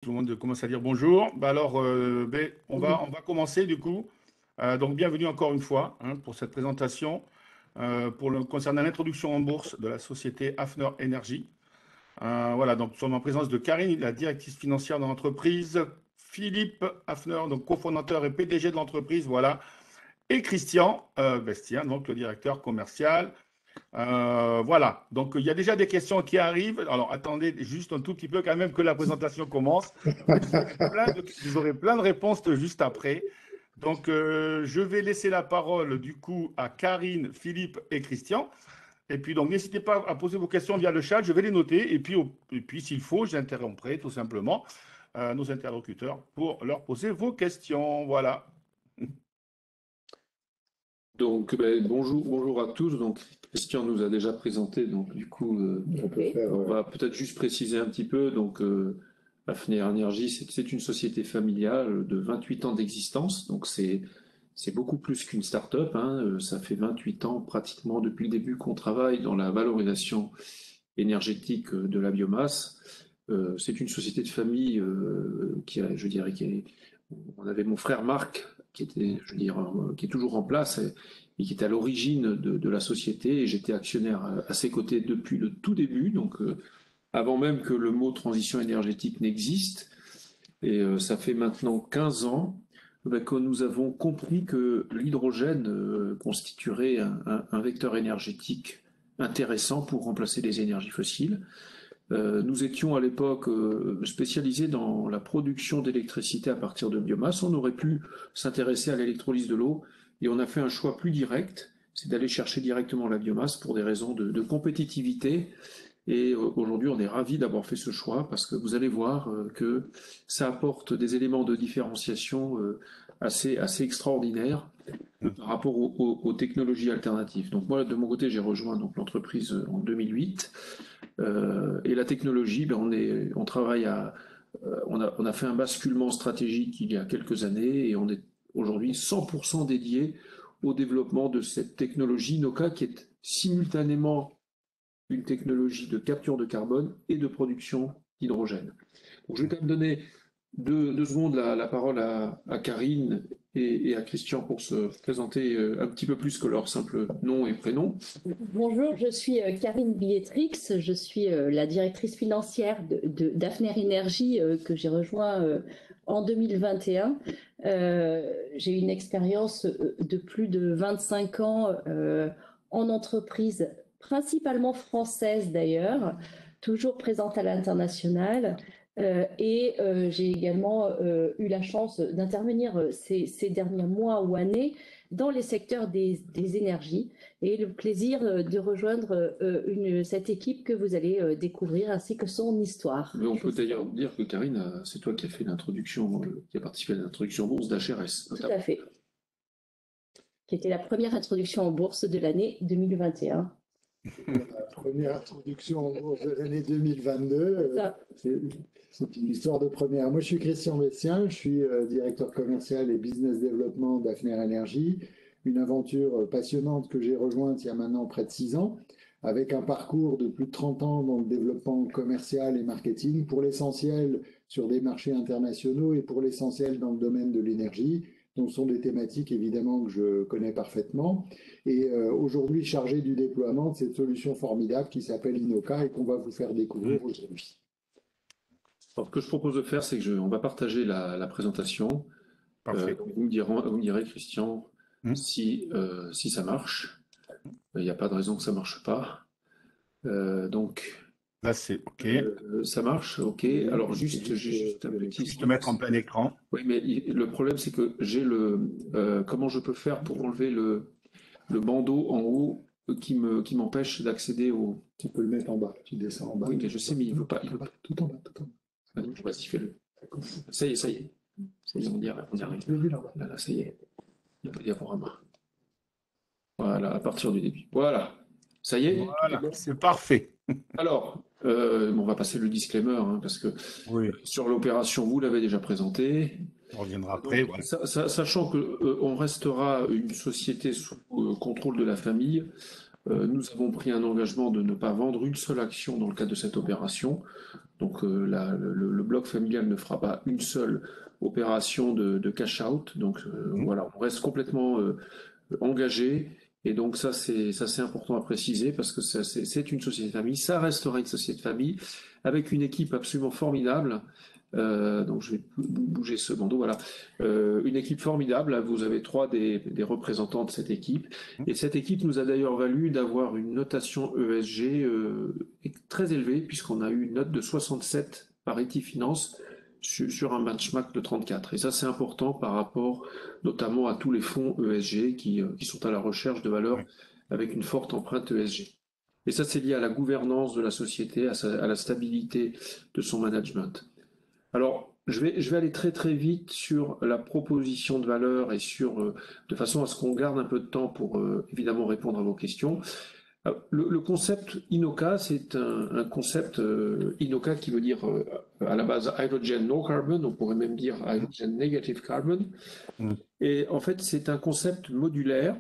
Tout le monde commence à dire bonjour. On va commencer du coup. Donc, bienvenue encore une fois pour cette présentation concernant l'introduction en bourse de la société Hafner Energy. Voilà, donc nous sommes en présence de Karine, la directrice financière de l'entreprise, Philippe Hafner, donc cofondateur et PDG de l'entreprise, voilà, et Christian Bastien, donc le directeur commercial. Voilà, donc il y a déjà des questions qui arrivent. Alors attendez juste un tout petit peu quand même que la présentation commence. Vous aurez plein de réponses juste après. Donc je vais laisser la parole du coup à Karine, Philippe et Christian. Et puis donc n'hésitez pas à poser vos questions via le chat, je vais les noter. Et puis s'il faut, j'interromprai tout simplement nos interlocuteurs pour leur poser vos questions. Voilà. Donc, bonjour à tous. Donc, Christian nous a déjà présenté. Donc, du coup, on va peut-être juste préciser un petit peu. Donc, Hafner Energy, c'est une société familiale de 28 ans d'existence. Donc, c'est beaucoup plus qu'une start-up, hein. Ça fait 28 ans pratiquement depuis le début qu'on travaille dans la valorisation énergétique de la biomasse. C'est une société de famille je dirais, on avait mon frère Marc qui était, je veux dire, qui est toujours en place et qui était à l'origine de la société. Et j'étais actionnaire à ses côtés depuis le tout début, donc avant même que le mot transition énergétique n'existe. Et ça fait maintenant 15 ans que nous avons compris que l'hydrogène constituerait un vecteur énergétique intéressant pour remplacer les énergies fossiles. Nous étions à l'époque spécialisés dans la production d'électricité à partir de biomasse. On aurait pu s'intéresser à l'électrolyse de l'eau et on a fait un choix plus direct, c'est d'aller chercher directement la biomasse pour des raisons de compétitivité. Et aujourd'hui, on est ravis d'avoir fait ce choix parce que vous allez voir que ça apporte des éléments de différenciation assez extraordinaires par rapport aux technologies alternatives. Donc moi, de mon côté, j'ai rejoint donc l'entreprise en 2008. Et la technologie, on travaille on a fait un basculement stratégique il y a quelques années et on est aujourd'hui 100% dédié au développement de cette technologie NOCA qui est simultanément une technologie de capture de carbone et de production d'hydrogène. Donc, je vais quand même donner deux secondes la parole à Karine et à Christian pour se présenter un petit peu plus que leur simple nom et prénom. Bonjour, je suis Karine Billetrix, je suis la directrice financière d'Hafner Energy que j'ai rejoint en 2021. J'ai une expérience de plus de 25 ans en entreprise, principalement française d'ailleurs, toujours présente à l'international. J'ai également eu la chance d'intervenir ces derniers mois ou années dans les secteurs des énergies et le plaisir de rejoindre cette équipe que vous allez découvrir ainsi que son histoire. Mais on peut d'ailleurs dire que Karine, c'est toi qui as fait l'introduction, qui a participé à l'introduction en bourse d'HRS. Tout à fait. Qui était la première introduction en bourse de l'année 2021. La première introduction en bourse de l'année 2022. C'est une histoire de première. Moi, je suis Christian Bastien, je suis directeur commercial et business development d'Hafner Energy, une aventure passionnante que j'ai rejointe il y a maintenant près de 6 ans, avec un parcours de plus de 30 ans dans le développement commercial et marketing, pour l'essentiel sur des marchés internationaux et pour l'essentiel dans le domaine de l'énergie. Donc, ce sont des thématiques évidemment que je connais parfaitement. Et aujourd'hui, chargé du déploiement de cette solution formidable qui s'appelle Inoka et qu'on va vous faire découvrir aujourd'hui. Alors, ce que je propose de faire, c'est que on va partager la présentation. Parfait. Vous me direz, Christian, si ça marche. Il n'y a pas de raison que ça ne marche pas. Donc, là, c'est OK. Ça marche, OK. Alors, juste un petit... Je te mettre en plein écran. Oui, mais le problème, c'est que j'ai comment je peux faire pour enlever le bandeau en haut qui m'empêche d'accéder au... Tu peux le mettre en bas, tu descends en bas. Oui, mais je sais, mais il ne veut pas. Tout en bas, tout en bas. Vas-y, fais-le. Ça y est. Ça y est, on y arrive. Là, ça y est. Il n'y a pas de diaporama. Voilà, à partir du début. Voilà. Ça y est? Voilà, c'est parfait. Alors, on va passer le disclaimer, hein, parce que sur l'opération, vous l'avez déjà présenté. On reviendra après. Donc, sachant qu'on restera une société sous contrôle de la famille, Nous avons pris un engagement de ne pas vendre une seule action dans le cadre de cette opération. Donc le bloc familial ne fera pas une seule opération de cash-out. Donc voilà, on reste complètement engagé. Et donc ça c'est important à préciser parce que c'est une société de famille. Ça restera une société de famille avec une équipe absolument formidable. Donc je vais bouger ce bandeau, voilà. Une équipe formidable, là, vous avez trois des représentants de cette équipe. Et cette équipe nous a d'ailleurs valu d'avoir une notation ESG très élevée, puisqu'on a eu une note de 67 par Etifinance sur un benchmark de 34. Et ça, c'est important par rapport notamment à tous les fonds ESG qui sont à la recherche de valeurs avec une forte empreinte ESG. Et ça, c'est lié à la gouvernance de la société, à la stabilité de son management. Alors, je vais aller très très vite sur la proposition de valeur et de façon à ce qu'on garde un peu de temps pour évidemment répondre à vos questions. Le concept INOCA, c'est un concept INOCA qui veut dire à la base Hydrogen No Carbon, on pourrait même dire Hydrogen Negative Carbon. Et en fait, c'est un concept modulaire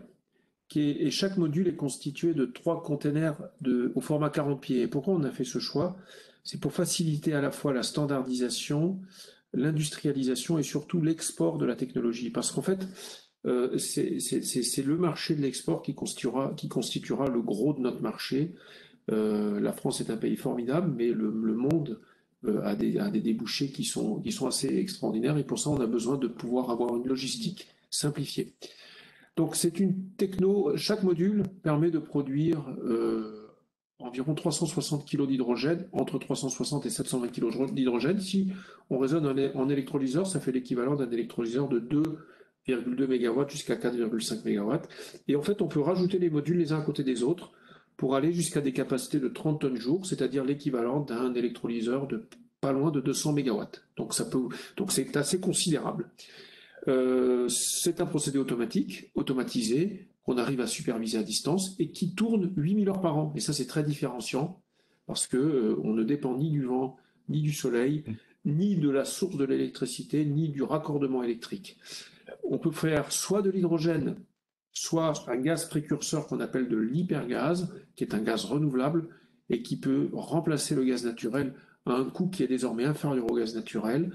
et chaque module est constitué de 3 containers au format 40 pieds. Et pourquoi on a fait ce choix? C'est pour faciliter à la fois la standardisation, l'industrialisation et surtout l'export de la technologie. Parce qu'en fait, c'est le marché de l'export qui constituera le gros de notre marché. La France est un pays formidable, mais le monde a des débouchés qui sont assez extraordinaires. Et pour ça, on a besoin de pouvoir avoir une logistique simplifiée. Donc c'est une techno, chaque module permet de produire environ 360 kg d'hydrogène, entre 360 et 720 kg d'hydrogène. Si on raisonne en électrolyseur, ça fait l'équivalent d'un électrolyseur de 2,2 MW jusqu'à 4,5 MW. Et en fait, on peut rajouter les modules les uns à côté des autres pour aller jusqu'à des capacités de 30 tonnes jour, c'est-à-dire l'équivalent d'un électrolyseur de pas loin de 200 MW. Donc c'est assez considérable. C'est un procédé automatisé, qu'on arrive à superviser à distance et qui tourne 8000 heures par an. Et ça, c'est très différenciant parce qu'on ne dépend ni du vent, ni du soleil, ni de la source de l'électricité, ni du raccordement électrique. On peut faire soit de l'hydrogène, soit un gaz précurseur qu'on appelle de l'hypergaz, qui est un gaz renouvelable et qui peut remplacer le gaz naturel à un coût qui est désormais inférieur au gaz naturel.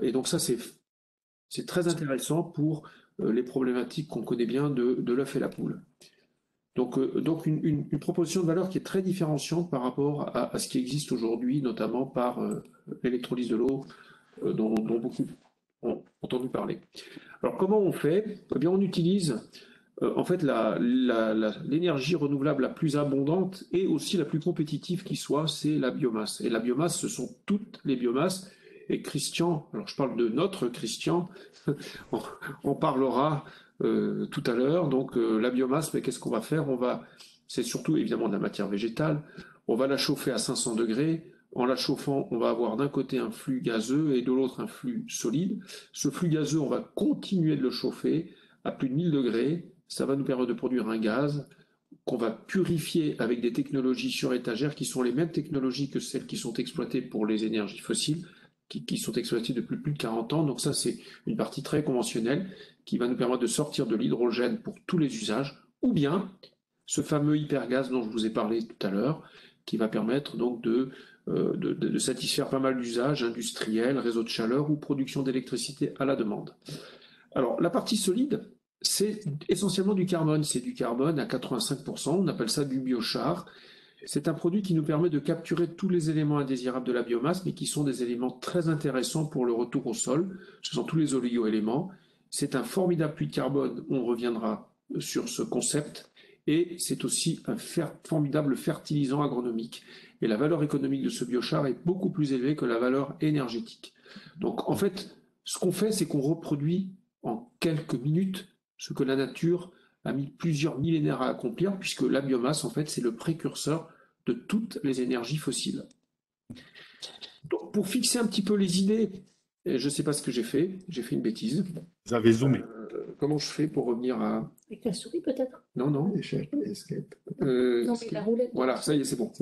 Et donc ça, c'est très intéressant pour les problématiques qu'on connaît bien de l'œuf et la poule. Donc une proposition de valeur qui est très différenciante par rapport à ce qui existe aujourd'hui, notamment par l'électrolyse de l'eau, dont beaucoup ont entendu parler. Alors comment on fait? Eh bien, on utilise en fait l'énergie renouvelable la plus abondante et aussi la plus compétitive qui soit, c'est la biomasse. Et la biomasse, ce sont toutes les biomasses. Et Christian, alors je parle de notre Christian, on parlera tout à l'heure. Donc la biomasse, mais qu'est-ce qu'on va faire? C'est surtout évidemment de la matière végétale. On va la chauffer à 500 degrés. En la chauffant, on va avoir d'un côté un flux gazeux et de l'autre un flux solide. Ce flux gazeux, on va continuer de le chauffer à plus de 1000 degrés. Ça va nous permettre de produire un gaz qu'on va purifier avec des technologies sur étagère qui sont les mêmes technologies que celles qui sont exploitées pour les énergies fossiles, qui sont exploitées depuis plus de 40 ans. Donc ça, c'est une partie très conventionnelle qui va nous permettre de sortir de l'hydrogène pour tous les usages, ou bien ce fameux hypergaz dont je vous ai parlé tout à l'heure, qui va permettre donc de satisfaire pas mal d'usages industriels, réseaux de chaleur ou production d'électricité à la demande. Alors, la partie solide, c'est essentiellement du carbone. C'est du carbone à 85%, on appelle ça du biochar. C'est un produit qui nous permet de capturer tous les éléments indésirables de la biomasse, mais qui sont des éléments très intéressants pour le retour au sol. Ce sont tous les oligo-éléments. C'est un formidable puits de carbone, on reviendra sur ce concept. Et c'est aussi un formidable fertilisant agronomique. Et la valeur économique de ce biochar est beaucoup plus élevée que la valeur énergétique. Donc en fait, ce qu'on fait, c'est qu'on reproduit en quelques minutes ce que la nature a mis plusieurs millénaires à accomplir, puisque la biomasse, en fait, c'est le précurseur de toutes les énergies fossiles. Donc, pour fixer un petit peu les idées, je ne sais pas ce que j'ai fait une bêtise. Vous avez zoomé. Comment je fais pour revenir à... Avec la souris peut-être? Non. Échec, escape. Non, mais la roulette. Voilà, ça y est, c'est bon.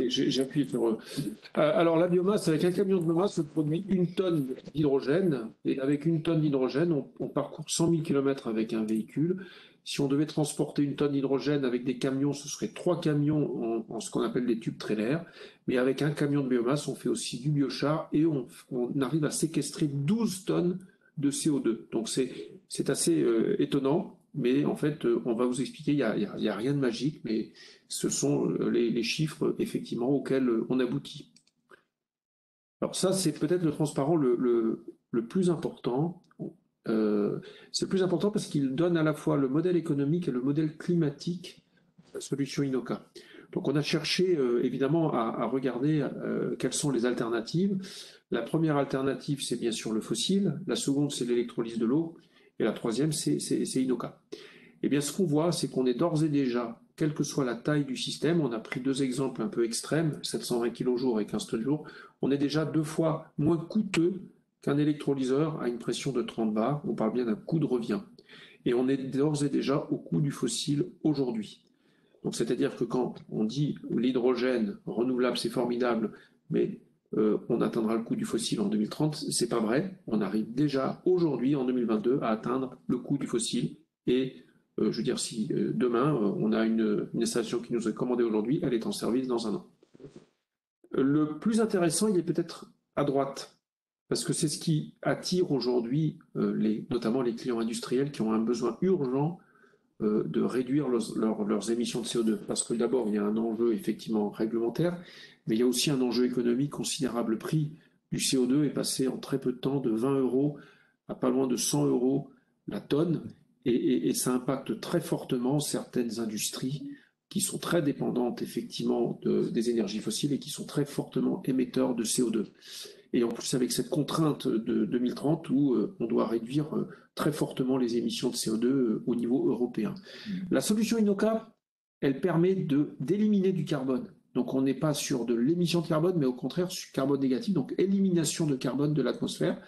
J'ai appuyé sur... alors, la biomasse, avec un camion de biomasse, on produit 1 tonne d'hydrogène. Et avec 1 tonne d'hydrogène, on parcourt 100 000 km avec un véhicule. Si on devait transporter une tonne d'hydrogène avec des camions, ce serait 3 camions en ce qu'on appelle des tubes trailers. Mais avec un camion de biomasse, on fait aussi du biochar et on arrive à séquestrer 12 tonnes de CO2. Donc c'est assez étonnant, mais en fait, on va vous expliquer, il y a rien de magique, mais ce sont les chiffres effectivement auxquels on aboutit. Alors ça, c'est peut-être le transparent le plus important. C'est le plus important parce qu'il donne à la fois le modèle économique et le modèle climatique de la solution Inoca. Donc on a cherché évidemment à regarder quelles sont les alternatives. La première alternative, c'est bien sûr le fossile. La seconde, c'est l'électrolyse de l'eau. Et la troisième, c'est Inoca. Eh bien, ce qu'on voit, c'est qu'on est d'ores et déjà, quelle que soit la taille du système, on a pris 2 exemples un peu extrêmes, 720 kg jour et 15 tonnes jour, on est déjà 2 fois moins coûteux qu'un électrolyseur à une pression de 30 bars. On parle bien d'un coût de revient. Et on est d'ores et déjà au coût du fossile aujourd'hui. Donc, c'est-à-dire que quand on dit l'hydrogène renouvelable, c'est formidable, mais on atteindra le coût du fossile en 2030, c'est pas vrai. On arrive déjà aujourd'hui, en 2022, à atteindre le coût du fossile. Et je veux dire, si demain, on a une installation qui nous est commandée aujourd'hui, elle est en service dans 1 an. Le plus intéressant, il est peut-être à droite, parce que c'est ce qui attire aujourd'hui notamment les clients industriels qui ont un besoin urgent de réduire leurs émissions de CO2. Parce que d'abord, il y a un enjeu effectivement réglementaire, mais il y a aussi un enjeu économique considérable. Le prix du CO2 est passé en très peu de temps de 20 € à pas loin de 100 € la tonne, et ça impacte très fortement certaines industries qui sont très dépendantes effectivement des énergies fossiles et qui sont très fortement émetteurs de CO2. Et en plus avec cette contrainte de 2030 où on doit réduire très fortement les émissions de CO2 au niveau européen. La solution Inoca, elle permet d'éliminer du carbone. Donc on n'est pas sur de l'émission de carbone, mais au contraire sur carbone négatif, donc élimination de carbone de l'atmosphère.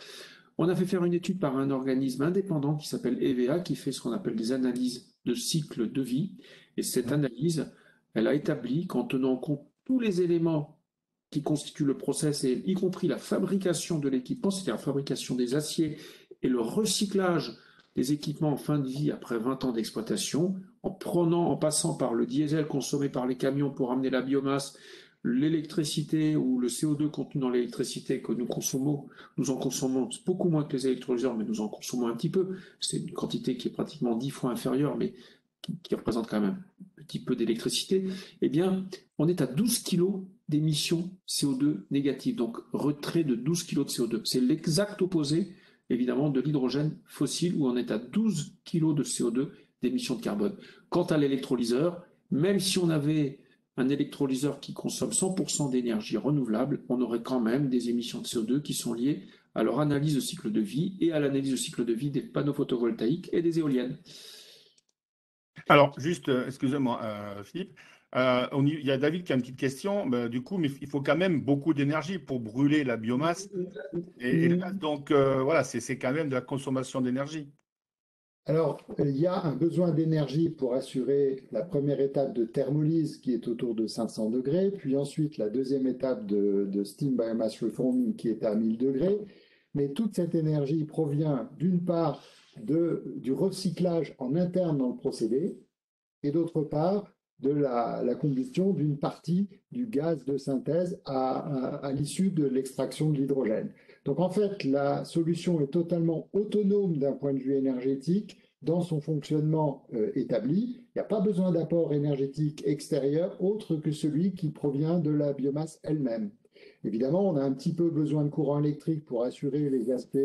On a fait faire une étude par un organisme indépendant qui s'appelle EVA, qui fait ce qu'on appelle des analyses de cycle de vie. Et cette analyse, elle a établi qu'en tenant compte tous les éléments qui constituent le process, et y compris la fabrication de l'équipement, c'est-à-dire la fabrication des aciers et le recyclage des équipements en fin de vie après 20 ans d'exploitation, en passant par le diesel consommé par les camions pour amener la biomasse, l'électricité ou le CO2 contenu dans l'électricité que nous en consommons beaucoup moins que les électrolyseurs, mais nous en consommons un petit peu. C'est une quantité qui est pratiquement 10 fois inférieure, mais qui représente quand même un petit peu d'électricité. Eh bien, on est à 12 kg d'émissions CO2 négatives, donc retrait de 12 kg de CO2. C'est l'exact opposé, évidemment, de l'hydrogène fossile, où on est à 12 kg de CO2 d'émissions de carbone. Quant à l'électrolyseur, même si on avait un électrolyseur qui consomme 100% d'énergie renouvelable, on aurait quand même des émissions de CO2 qui sont liées à leur analyse de cycle de vie et à l'analyse de cycle de vie des panneaux photovoltaïques et des éoliennes. Alors, juste, excusez-moi, Philippe, il y a David qui a une petite question. Du coup, mais il faut quand même beaucoup d'énergie pour brûler la biomasse et le gaz. Donc, voilà, c'est quand même de la consommation d'énergie. Alors, il y a un besoin d'énergie pour assurer la première étape de thermolyse qui est autour de 500 degrés, puis ensuite la deuxième étape de steam biomass reforming qui est à 1000 degrés. Mais toute cette énergie provient d'une part du recyclage en interne dans le procédé et d'autre part de la combustion d'une partie du gaz de synthèse à l'issue de l'extraction de l'hydrogène. Donc en fait, la solution est totalement autonome d'un point de vue énergétique dans son fonctionnement établi. Il n'y a pas besoin d'apport énergétique extérieur autre que celui qui provient de la biomasse elle-même. Évidemment, on a un petit peu besoin de courant électrique pour assurer les aspects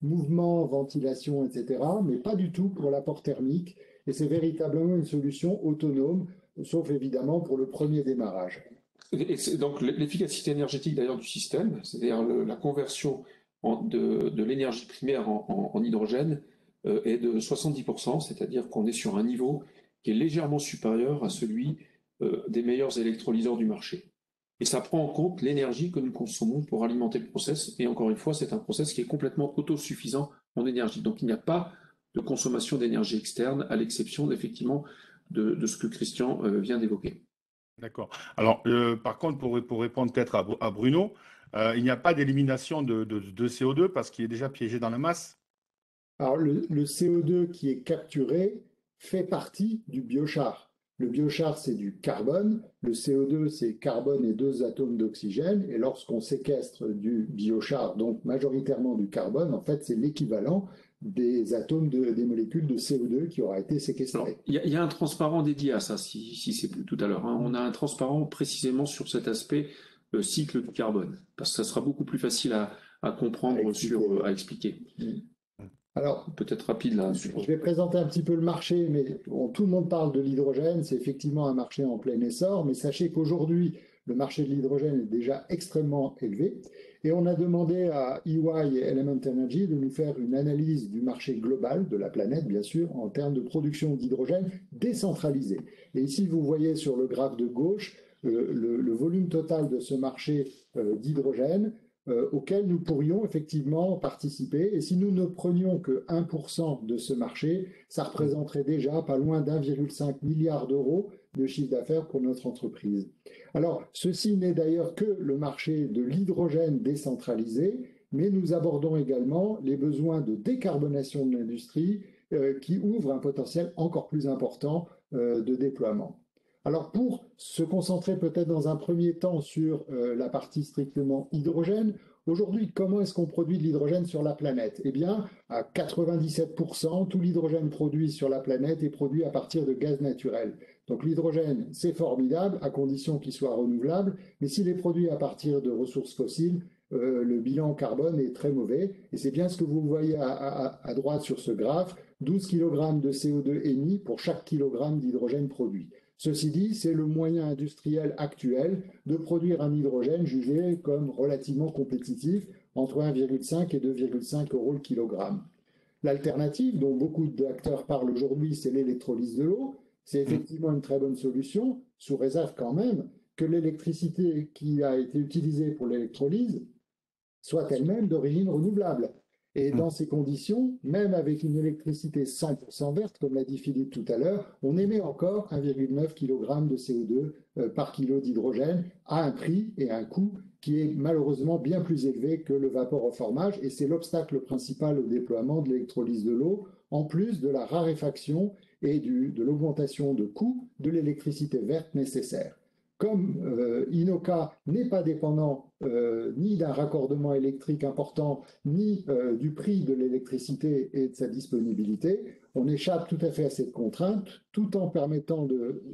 mouvement, ventilation, etc., mais pas du tout pour l'apport thermique. Et c'est véritablement une solution autonome, sauf évidemment pour le premier démarrage. Et donc l'efficacité énergétique d'ailleurs du système, c'est-à-dire la conversion de l'énergie primaire en hydrogène est de 70%, c'est-à-dire qu'on est sur un niveau qui est légèrement supérieur à celui des meilleurs électrolyseurs du marché. Et ça prend en compte l'énergie que nous consommons pour alimenter le process. Et encore une fois, c'est un process qui est complètement autosuffisant en énergie. Donc il n'y a pas de consommation d'énergie externe, à l'exception effectivement de ce que Christian vient d'évoquer. D'accord. Alors, par contre, pour répondre peut-être à Bruno, il n'y a pas d'élimination de CO2 parce qu'il est déjà piégé dans la masse. Alors, le CO2 qui est capturé fait partie du biochar. Le biochar, c'est du carbone. Le CO2, c'est carbone et 2 atomes d'oxygène. Et lorsqu'on séquestre du biochar, donc majoritairement du carbone, en fait, c'est l'équivalent des atomes des molécules de CO2 qui aura été séquestrées. Il y a un transparent dédié à ça, si c'est tout à l'heure. On a un transparent précisément sur cet aspect cycle du carbone, parce que ça sera beaucoup plus facile à comprendre, à expliquer. Alors, peut-être rapide là. Je vais présenter un petit peu le marché, mais tout le monde parle de l'hydrogène, c'est effectivement un marché en plein essor, mais sachez qu'aujourd'hui, le marché de l'hydrogène est déjà extrêmement élevé, et on a demandé à EY et Element Energy de nous faire une analyse du marché global de la planète, bien sûr, en termes de production d'hydrogène décentralisée. Et ici, vous voyez sur le graphe de gauche le volume total de ce marché d'hydrogène, auquel nous pourrions effectivement participer. Et si nous ne prenions que 1% de ce marché, ça représenterait déjà pas loin d'1,5 milliard d'euros de chiffre d'affaires pour notre entreprise. Alors, ceci n'est d'ailleurs que le marché de l'hydrogène décentralisé, mais nous abordons également les besoins de décarbonation de l'industrie qui ouvrent un potentiel encore plus important de déploiement. Alors pour se concentrer peut-être dans un premier temps sur la partie strictement hydrogène, aujourd'hui, comment est-ce qu'on produit de l'hydrogène sur la planète? Eh bien, à 97%, tout l'hydrogène produit sur la planète est produit à partir de gaz naturel. Donc l'hydrogène, c'est formidable, à condition qu'il soit renouvelable, mais s'il est produit à partir de ressources fossiles, le bilan carbone est très mauvais. Et c'est bien ce que vous voyez à droite sur ce graphe, 12 kg de CO2 émis pour chaque kilogramme d'hydrogène produit. Ceci dit, c'est le moyen industriel actuel de produire un hydrogène jugé comme relativement compétitif, entre 1,5 et 2,5 euros le kilogramme. L'alternative, dont beaucoup d'acteurs parlent aujourd'hui, c'est l'électrolyse de l'eau. C'est effectivement une très bonne solution, sous réserve quand même que l'électricité qui a été utilisée pour l'électrolyse soit elle-même d'origine renouvelable. Et dans ces conditions, même avec une électricité 100% verte, comme l'a dit Philippe tout à l'heure, on émet encore 1,9 kg de CO2 par kilo d'hydrogène à un prix et un coût qui est malheureusement bien plus élevé que le vaporeformage. Et c'est l'obstacle principal au déploiement de l'électrolyse de l'eau, en plus de la raréfaction et de l'augmentation de coût de l'électricité verte nécessaire. Comme Inoka n'est pas dépendant ni d'un raccordement électrique important, ni du prix de l'électricité et de sa disponibilité, on échappe tout à fait à cette contrainte, tout en permettant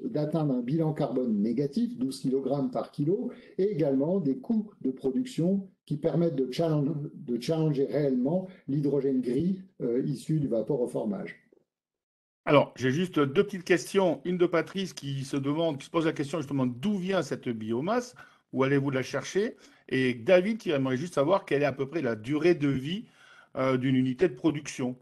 d'atteindre un bilan carbone négatif, 12 kg par kilo, et également des coûts de production qui permettent de challenger réellement l'hydrogène gris issu du vaporeformage. Alors, j'ai juste deux petites questions. Une de Patrice qui se pose la question justement d'où vient cette biomasse, où allez-vous la chercher? Et David qui aimerait juste savoir quelle est à peu près la durée de vie d'une unité de production.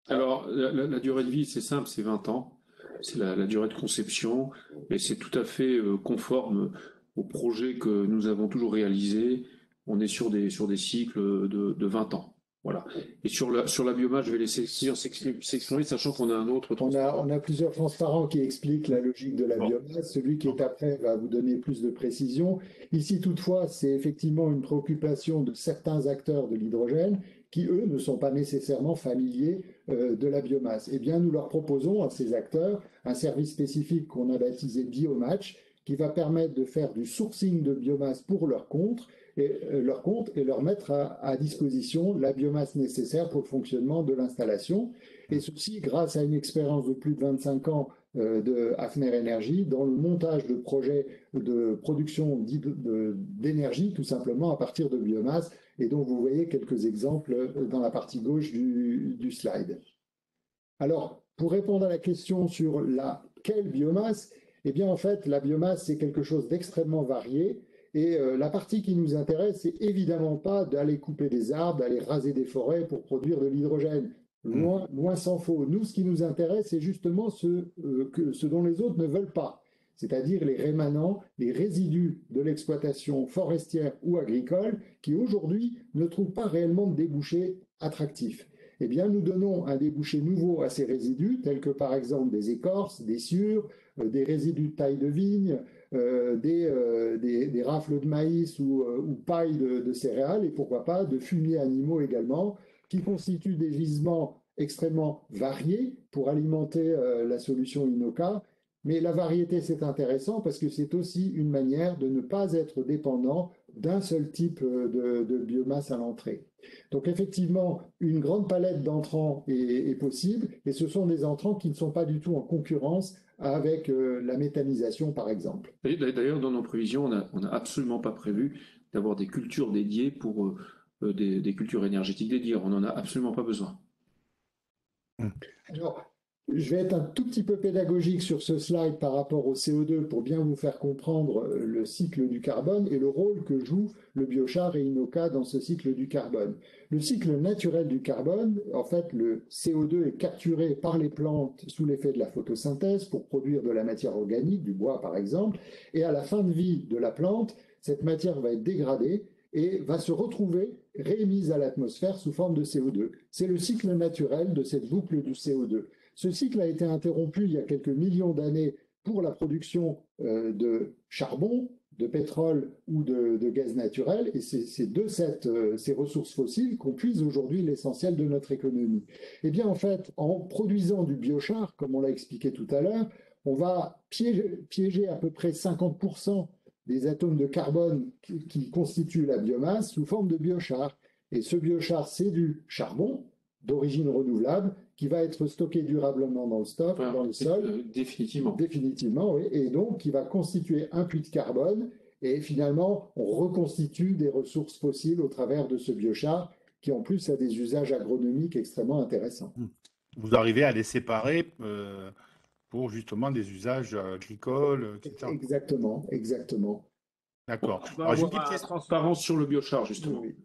Alors, la durée de vie, c'est simple, c'est 20 ans. C'est la durée de conception, et c'est tout à fait conforme au projet que nous avons toujours réalisé. On est sur des cycles de 20 ans. Voilà. Et sur la biomasse, je vais laisser s'exprimer, sachant qu'on a un autre. On a plusieurs transparents qui expliquent la logique de la biomasse. Celui qui est après va vous donner plus de précision. Ici, toutefois, c'est effectivement une préoccupation de certains acteurs de l'hydrogène qui, eux, ne sont pas nécessairement familiers de la biomasse. Eh bien, nous leur proposons à ces acteurs un service spécifique qu'on a baptisé Biomatch, qui va permettre de faire du sourcing de biomasse pour leur compte et leur mettre à disposition la biomasse nécessaire pour le fonctionnement de l'installation. Et ceci grâce à une expérience de plus de 25 ans de Hafner Energy dans le montage de projets de production d'énergie, tout simplement à partir de biomasse, et dont vous voyez quelques exemples dans la partie gauche du slide. Alors, pour répondre à la question sur quelle biomasse, eh bien en fait, la biomasse, c'est quelque chose d'extrêmement varié. Et la partie qui nous intéresse, c'est évidemment pas d'aller couper des arbres, d'aller raser des forêts pour produire de l'hydrogène. Loin s'en faut. Nous, ce qui nous intéresse, c'est justement ce dont les autres ne veulent pas, c'est-à-dire les rémanents, les résidus de l'exploitation forestière ou agricole, qui aujourd'hui ne trouvent pas réellement de débouchés attractifs. Eh bien, nous donnons un débouché nouveau à ces résidus, tels que par exemple des écorces, des sciures, des résidus de taille de vigne, des rafles de maïs ou paille de céréales, et pourquoi pas de fumiers animaux également, qui constituent des gisements extrêmement variés pour alimenter la solution Inoca. Mais la variété, c'est intéressant parce que c'est aussi une manière de ne pas être dépendant d'un seul type de biomasse à l'entrée. Donc effectivement, une grande palette d'entrants est possible, et ce sont des entrants qui ne sont pas du tout en concurrence avec la méthanisation, par exemple. D'ailleurs, dans nos prévisions, on n'a absolument pas prévu d'avoir des cultures dédiées pour des cultures énergétiques dédiées. On n'en a absolument pas besoin. Alors, je vais être un tout petit peu pédagogique sur ce slide par rapport au CO2 pour bien vous faire comprendre le cycle du carbone et le rôle que joue le biochar et Inoca dans ce cycle du carbone. Le cycle naturel du carbone, en fait, le CO2 est capturé par les plantes sous l'effet de la photosynthèse pour produire de la matière organique, du bois par exemple, et à la fin de vie de la plante, cette matière va être dégradée et va se retrouver réémise à l'atmosphère sous forme de CO2. C'est le cycle naturel de cette boucle du CO2. Ce cycle a été interrompu il y a quelques millions d'années pour la production de charbon, de pétrole ou de gaz naturel, et c'est de ces ressources fossiles qu'on puise aujourd'hui l'essentiel de notre économie. Eh bien, en fait, en produisant du biochar, comme on l'a expliqué tout à l'heure, on va piéger à peu près 50% des atomes de carbone qui constituent la biomasse sous forme de biochar. Et ce biochar, c'est du charbon d'origine renouvelable qui va être stocké durablement dans le stock, dans le sol. Définitivement. Définitivement, oui. Et donc, qui va constituer un puits de carbone. Et finalement, on reconstitue des ressources fossiles au travers de ce biochar, qui en plus a des usages agronomiques extrêmement intéressants. Vous arrivez à les séparer pour justement des usages agricoles, etc. Exactement, exactement. D'accord. On va avoir une transparence sur le biochar, justement. Oui.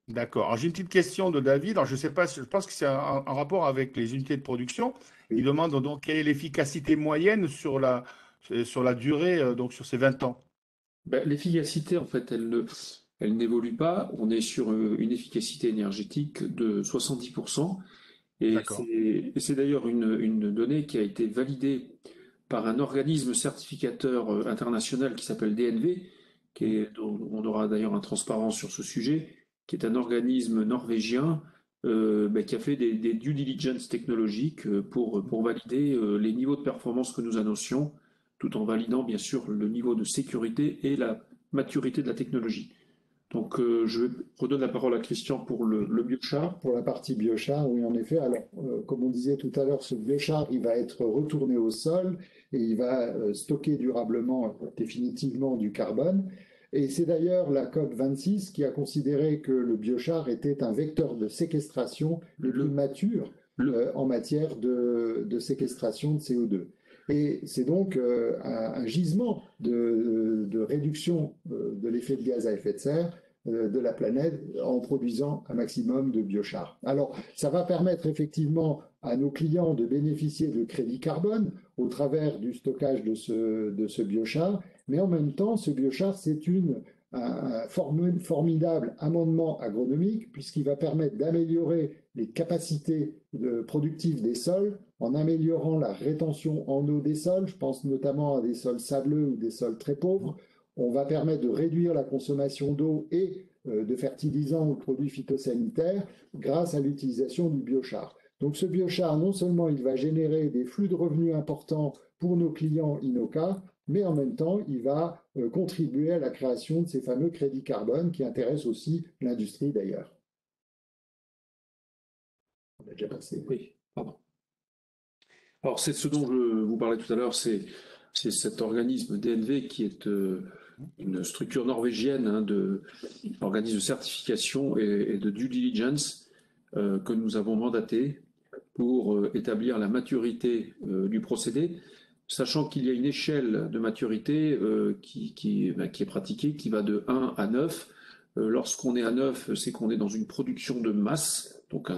D'accord. Alors, j'ai une petite question de David. Alors, je ne sais pas, je pense que c'est un rapport avec les unités de production. Oui. Il demande donc quelle est l'efficacité moyenne sur la durée, donc sur ces 20 ans. Ben, l'efficacité, en fait, elle n'évolue pas. On est sur une efficacité énergétique de 70%. Et D'accord. c'est d'ailleurs une donnée qui a été validée par un organisme certificateur international qui s'appelle DNV, dont on aura d'ailleurs un transparent sur ce sujet, qui est un organisme norvégien qui a fait des due diligence technologiques pour valider les niveaux de performance que nous annoncions, tout en validant bien sûr le niveau de sécurité et la maturité de la technologie. Donc, je redonne la parole à Christian pour le biochar. Pour la partie biochar, oui, en effet. Alors, comme on disait tout à l'heure, ce biochar, il va être retourné au sol et il va stocker durablement, définitivement, du carbone. Et c'est d'ailleurs la COP26 qui a considéré que le biochar était un vecteur de séquestration le plus mature en matière de séquestration de CO2. Et c'est donc un gisement de réduction de l'effet de gaz à effet de serre de la planète en produisant un maximum de biochar. Alors, ça va permettre effectivement à nos clients de bénéficier de crédits carbone au travers du stockage de ce biochar, mais en même temps, ce biochar, c'est un formidable amendement agronomique puisqu'il va permettre d'améliorer les capacités productives des sols en améliorant la rétention en eau des sols. Je pense notamment à des sols sableux ou des sols très pauvres. On va permettre de réduire la consommation d'eau et de fertilisants ou de produits phytosanitaires grâce à l'utilisation du biochar. Donc ce biochar, non seulement il va générer des flux de revenus importants pour nos clients Inoca, mais en même temps, il va contribuer à la création de ces fameux crédits carbone qui intéressent aussi l'industrie d'ailleurs. On a déjà passé. Oui, pardon. Alors, c'est ce dont je vous parlais tout à l'heure, c'est cet organisme DNV qui est une structure norvégienne organisme de certification et de due diligence que nous avons mandaté pour établir la maturité du procédé, sachant qu'il y a une échelle de maturité qui est pratiquée, qui va de 1 à 9. Lorsqu'on est à 9, c'est qu'on est dans une production de masse. Donc,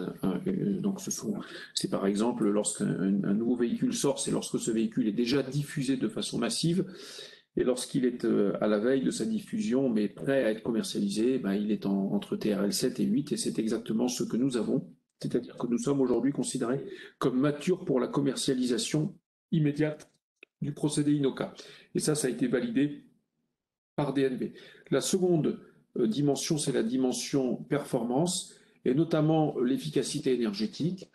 c'est par exemple lorsqu'un nouveau véhicule sort, c'est lorsque ce véhicule est déjà diffusé de façon massive. Et lorsqu'il est à la veille de sa diffusion, mais prêt à être commercialisé, il est entre TRL 7 et 8, et c'est exactement ce que nous avons. C'est-à-dire que nous sommes aujourd'hui considérés comme matures pour la commercialisation immédiate du procédé Inoca. Et ça a été validé par DNV. La seconde dimension, c'est la dimension performance, et notamment l'efficacité énergétique.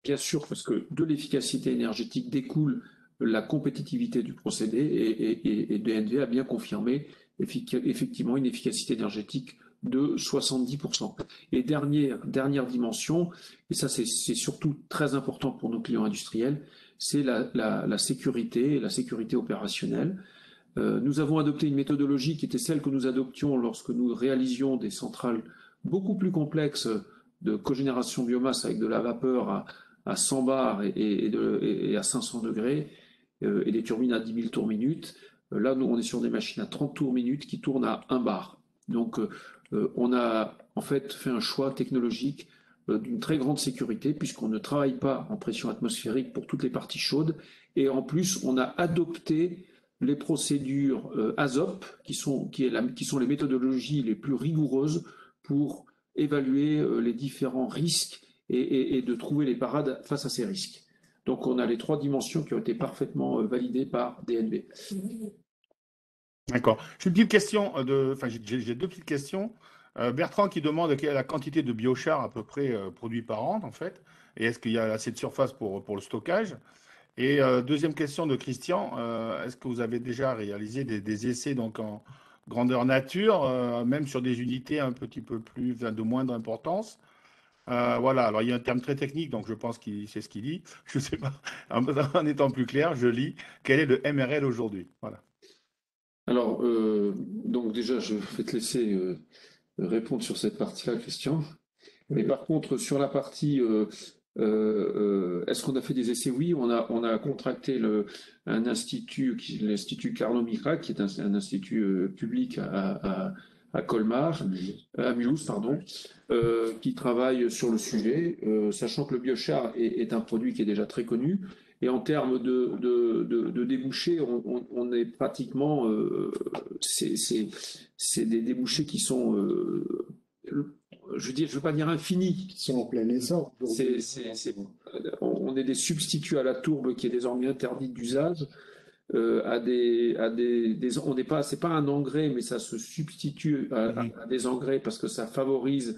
bien sûr, parce que de l'efficacité énergétique découle la compétitivité du procédé et DNV a bien confirmé effectivement une efficacité énergétique de 70%. Et dernière dimension, et ça c'est surtout très important pour nos clients industriels, c'est la sécurité opérationnelle. Nous avons adopté une méthodologie qui était celle que nous adoptions lorsque nous réalisions des centrales beaucoup plus complexes de cogénération biomasse avec de la vapeur à 100 bars et à 500 degrés et des turbines à 10 000 tours minute. Là, nous, on est sur des machines à 30 tours minute qui tournent à 1 bar. Donc, on a en fait fait un choix technologique d'une très grande sécurité puisqu'on ne travaille pas en pression atmosphérique pour toutes les parties chaudes. Et en plus, on a adopté les procédures ASOP, qui sont les méthodologies les plus rigoureuses pour évaluer les différents risques et de trouver les parades face à ces risques. Donc on a les 3 dimensions qui ont été parfaitement validées par DNV. D'accord. J'ai une petite question j'ai 2 petites questions. Bertrand qui demande quelle est la quantité de biochar à peu près produit par an en fait, et est-ce qu'il y a assez de surface pour le stockage? Et deuxième question de Christian, est-ce que vous avez déjà réalisé des essais donc en grandeur nature, même sur des unités un petit peu plus de moindre importance? Voilà, alors il y a un terme très technique, donc je pense qu'il c'est ce qu'il dit. Je ne sais pas, en étant plus clair, je lis quel est le MRL aujourd'hui. Voilà. Alors, donc déjà, je vais te laisser répondre sur cette partie-là, Christian. Mais par contre, sur la partie est-ce qu'on a fait des essais? Oui, on a contracté un institut, l'Institut Carnot-Micrac, qui est un institut public à Colmar, à Mulhouse, pardon, qui travaille sur le sujet, sachant que le biochar est un produit qui est déjà très connu. Et en termes de débouchés, on est pratiquement, c'est des débouchés qui sont je ne veux pas dire infinis. Qui sont en plein essor. On est des substituts à la tourbe qui est désormais interdite d'usage. C'est pas un engrais, mais ça se substitue à des engrais parce que ça favorise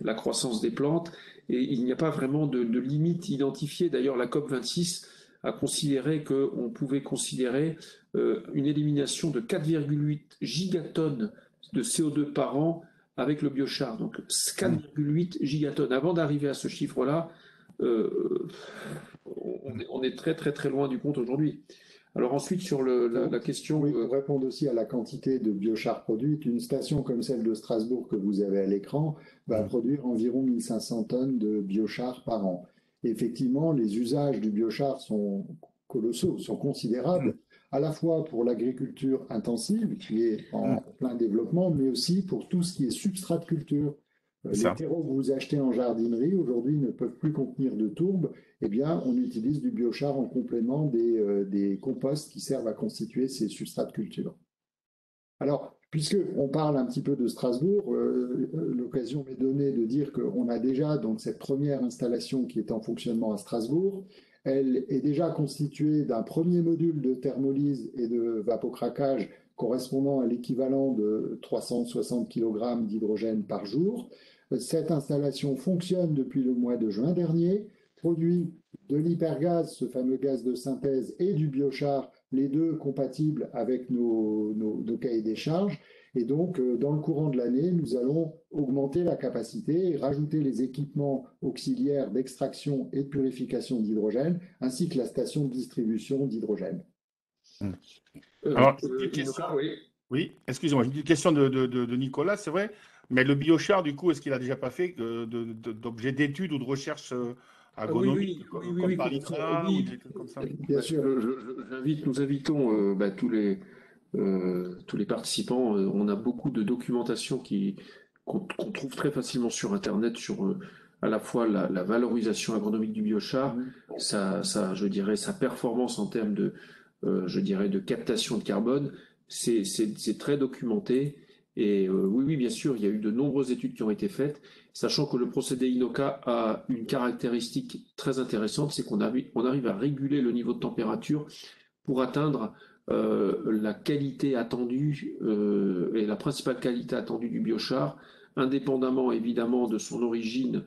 la croissance des plantes. Et il n'y a pas vraiment de limite identifiée. D'ailleurs, la COP26 a considéré qu'on pouvait considérer une élimination de 4,8 gigatonnes de CO2 par an avec le biochar, donc 4,8 gigatonnes. Avant d'arriver à ce chiffre-là, on est très très très loin du compte aujourd'hui. Alors ensuite, sur la question... Oui, pour répondre aussi à la quantité de biochar produite, une station comme celle de Strasbourg que vous avez à l'écran va produire environ 1500 tonnes de biochar par an. Et effectivement, les usages du biochar sont colossaux, sont considérables, à la fois pour l'agriculture intensive, qui est en plein développement, mais aussi pour tout ce qui est substrat de culture. Les terreaux que vous achetez en jardinerie, aujourd'hui, ne peuvent plus contenir de tourbe. Eh bien, on utilise du biochar en complément des composts qui servent à constituer ces substrats de culture. Alors, puisqu'on parle un petit peu de Strasbourg, l'occasion m'est donnée de dire qu'on a déjà donc, cette première installation qui est en fonctionnement à Strasbourg. Elle est déjà constituée d'un premier module de thermolyse et de vapocraquage correspondant à l'équivalent de 360 kg d'hydrogène par jour. Cette installation fonctionne depuis le mois de juin dernier, produit de l'hypergaz, ce fameux gaz de synthèse, et du biochar, les deux compatibles avec nos cahiers des charges. Et donc, dans le courant de l'année, nous allons augmenter la capacité et rajouter les équipements auxiliaires d'extraction et de purification d'hydrogène, ainsi que la station de distribution d'hydrogène. Alors, oui, excusez-moi, une petite question de Nicolas, c'est vrai, mais le biochar, du coup, est-ce qu'il n'a déjà pas fait d'objet d'études ou de recherche agronomique, comme par l'INRA ou des trucs comme ça? Bien sûr. Nous invitons tous les participants. On a beaucoup de documentation qu'on trouve très facilement sur Internet sur à la fois la valorisation agronomique du biochar, je dirais, sa performance en termes de captation de carbone. C'est très documenté. Et oui, bien sûr, il y a eu de nombreuses études qui ont été faites, sachant que le procédé Inoca a une caractéristique très intéressante, c'est qu'on arrive à réguler le niveau de température pour atteindre la qualité attendue et la principale qualité attendue du biochar, indépendamment évidemment de son origine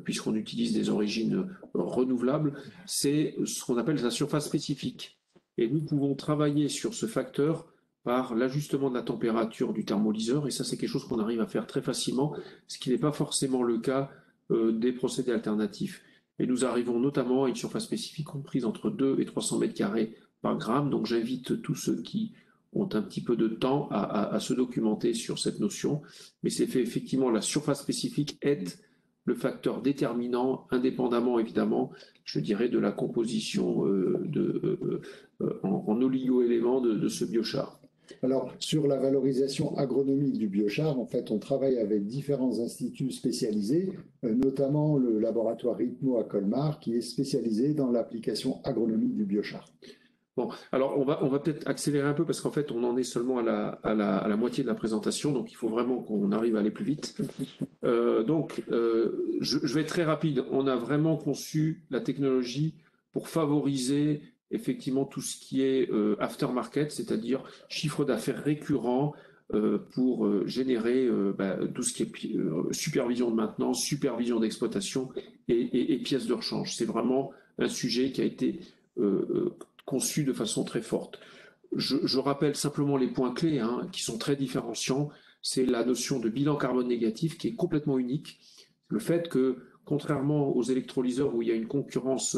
puisqu'on utilise des origines renouvelables, c'est ce qu'on appelle la surface spécifique. Et nous pouvons travailler sur ce facteur par l'ajustement de la température du thermolyseur, et ça c'est quelque chose qu'on arrive à faire très facilement, ce qui n'est pas forcément le cas des procédés alternatifs. Et nous arrivons notamment à une surface spécifique comprise entre 2 et 300 mètres carrés par gramme, donc j'invite tous ceux qui ont un petit peu de temps à se documenter sur cette notion, mais c'est fait effectivement, la surface spécifique est le facteur déterminant, indépendamment évidemment, je dirais, de la composition en oligo-éléments de ce biochar. Alors, sur la valorisation agronomique du biochar, en fait, on travaille avec différents instituts spécialisés, notamment le laboratoire Ritmo à Colmar, qui est spécialisé dans l'application agronomique du biochar. Bon, alors on va peut-être accélérer un peu parce qu'en fait on en est seulement à la moitié de la présentation, donc il faut vraiment qu'on arrive à aller plus vite. Je vais être très rapide. On a vraiment conçu la technologie pour favoriser effectivement tout ce qui est aftermarket, c'est-à-dire chiffre d'affaires récurrent pour générer tout ce qui est supervision de maintenance, supervision d'exploitation et pièces de rechange. C'est vraiment un sujet qui a été conçu de façon très forte. Je rappelle simplement les points clés qui sont très différenciants. C'est la notion de bilan carbone négatif qui est complètement unique. Le fait que, contrairement aux électrolyseurs où il y a une concurrence,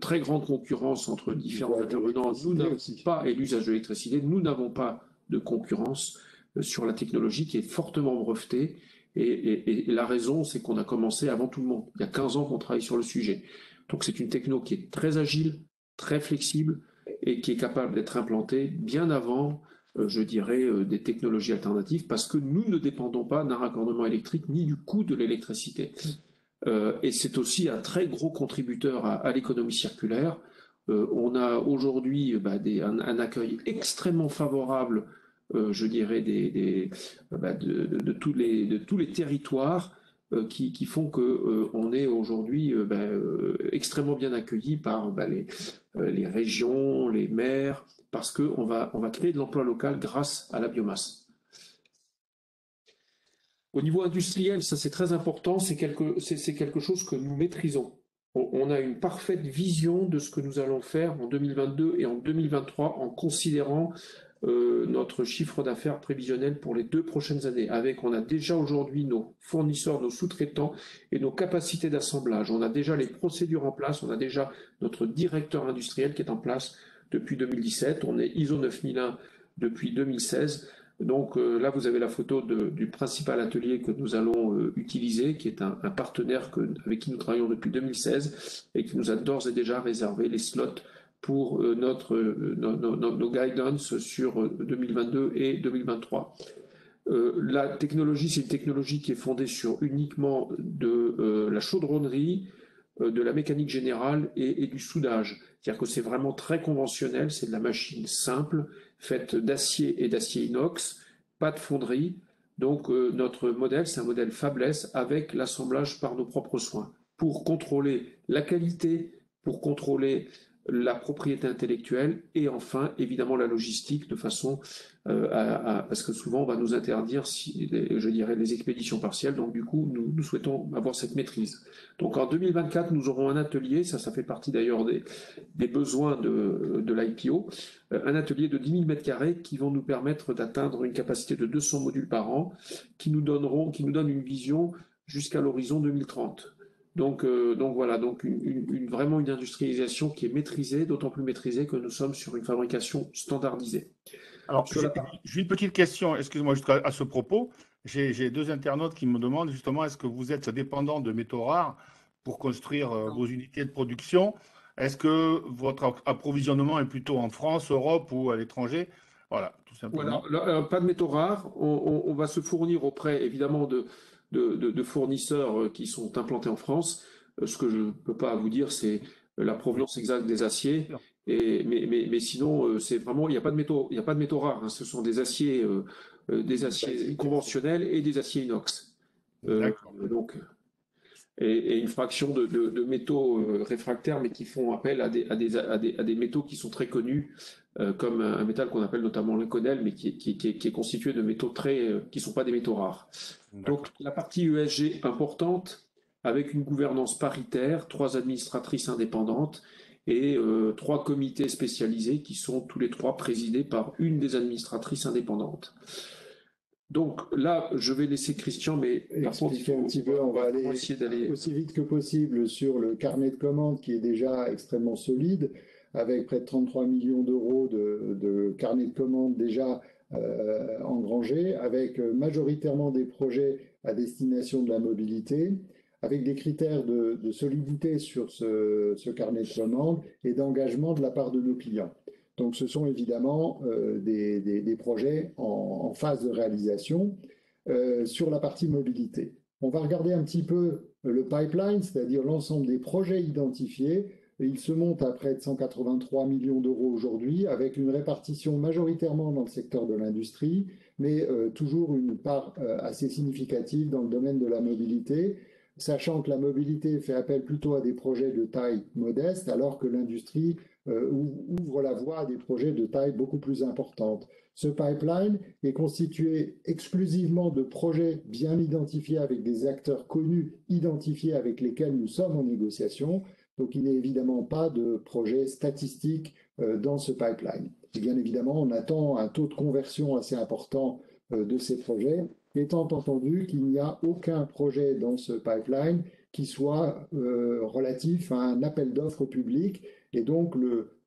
très grande concurrence entre différents intervenants, nous n'avons pas, et l'usage de l'électricité, nous n'avons pas de concurrence sur la technologie qui est fortement brevetée. Et la raison, c'est qu'on a commencé avant tout le monde. Il y a 15 ans qu'on travaille sur le sujet. Donc c'est une techno qui est très agile, très flexible et qui est capable d'être implantée bien avant, je dirais, des technologies alternatives parce que nous ne dépendons pas d'un raccordement électrique ni du coût de l'électricité. Et c'est aussi un très gros contributeur à l'économie circulaire. On a aujourd'hui un accueil extrêmement favorable, je dirais, de tous les territoires qui font qu'on est aujourd'hui extrêmement bien accueillis par les régions, les maires, parce qu'on va créer de l'emploi local grâce à la biomasse. Au niveau industriel, ça c'est très important, c'est quelque chose que nous maîtrisons. On a une parfaite vision de ce que nous allons faire en 2022 et en 2023 en considérant notre chiffre d'affaires prévisionnel pour les 2 prochaines années. On a déjà aujourd'hui nos fournisseurs, nos sous-traitants et nos capacités d'assemblage. On a déjà les procédures en place, on a déjà notre directeur industriel qui est en place depuis 2017. On est ISO 9001 depuis 2016. Donc là, vous avez la photo du principal atelier que nous allons utiliser, qui est un partenaire avec qui nous travaillons depuis 2016 et qui nous a d'ores et déjà réservé les slots pour nos guidance sur 2022 et 2023. La technologie, c'est une technologie qui est fondée sur uniquement de la chaudronnerie, de la mécanique générale et du soudage. C'est-à-dire que c'est vraiment très conventionnel, c'est de la machine simple, faite d'acier et d'acier inox, pas de fonderie. Donc notre modèle, c'est un modèle fabless avec l'assemblage par nos propres soins pour contrôler la qualité, pour contrôler la propriété intellectuelle et enfin évidemment la logistique de façon parce que souvent on va nous interdire je dirais les expéditions partielles, donc du coup nous souhaitons avoir cette maîtrise. Donc en 2024 nous aurons un atelier, ça fait partie d'ailleurs des besoins de l'IPO, un atelier de 10 000 m² qui vont nous permettre d'atteindre une capacité de 200 modules par an qui nous donnent une vision jusqu'à l'horizon 2030. Donc voilà, vraiment une industrialisation qui est maîtrisée, d'autant plus maîtrisée que nous sommes sur une fabrication standardisée. Alors, j'ai une petite question, excusez-moi, juste à ce propos. J'ai 2 internautes qui me demandent justement, est-ce que vous êtes dépendant de métaux rares pour construire vos unités de production? Est-ce que votre approvisionnement est plutôt en France, Europe ou à l'étranger? Voilà, tout simplement. Voilà, pas de métaux rares. On va se fournir auprès, évidemment, de fournisseurs qui sont implantés en France. Ce que je ne peux pas vous dire, c'est la provenance exacte des aciers. Mais sinon, c'est vraiment, il n'y a pas de métaux rares. Hein. Ce sont des aciers conventionnels et des aciers inox. Et une fraction de métaux réfractaires, mais qui font appel à des métaux qui sont très connus, comme un métal qu'on appelle notamment l'inconel, mais qui est constitué de métaux qui ne sont pas des métaux rares. Donc la partie ESG importante, avec une gouvernance paritaire, 3 administratrices indépendantes et 3 comités spécialisés qui sont tous les 3 présidés par une des administratrices indépendantes. Donc là, je vais laisser Christian, mais par contre, un petit peu, on va aller essayer d'aller aussi vite que possible sur le carnet de commandes qui est déjà extrêmement solide, avec près de 33 millions d'euros de carnet de commandes déjà engrangés, avec majoritairement des projets à destination de la mobilité, avec des critères de solidité sur ce carnet de commandes et d'engagement de la part de nos clients. Donc, ce sont évidemment des projets en phase de réalisation sur la partie mobilité. On va regarder un petit peu le pipeline, c'est-à-dire l'ensemble des projets identifiés. Il se monte à près de 183 millions d'euros aujourd'hui, avec une répartition majoritairement dans le secteur de l'industrie, mais toujours une part assez significative dans le domaine de la mobilité, sachant que la mobilité fait appel plutôt à des projets de taille modeste, alors que l'industrie ouvre la voie à des projets de taille beaucoup plus importante. Ce pipeline est constitué exclusivement de projets bien identifiés avec des acteurs connus, identifiés avec lesquels nous sommes en négociation. Donc, il n'est évidemment pas de projet statistique dans ce pipeline. Et bien évidemment, on attend un taux de conversion assez important de ces projets, étant entendu qu'il n'y a aucun projet dans ce pipeline qui soit relatif à un appel d'offres public. Et donc,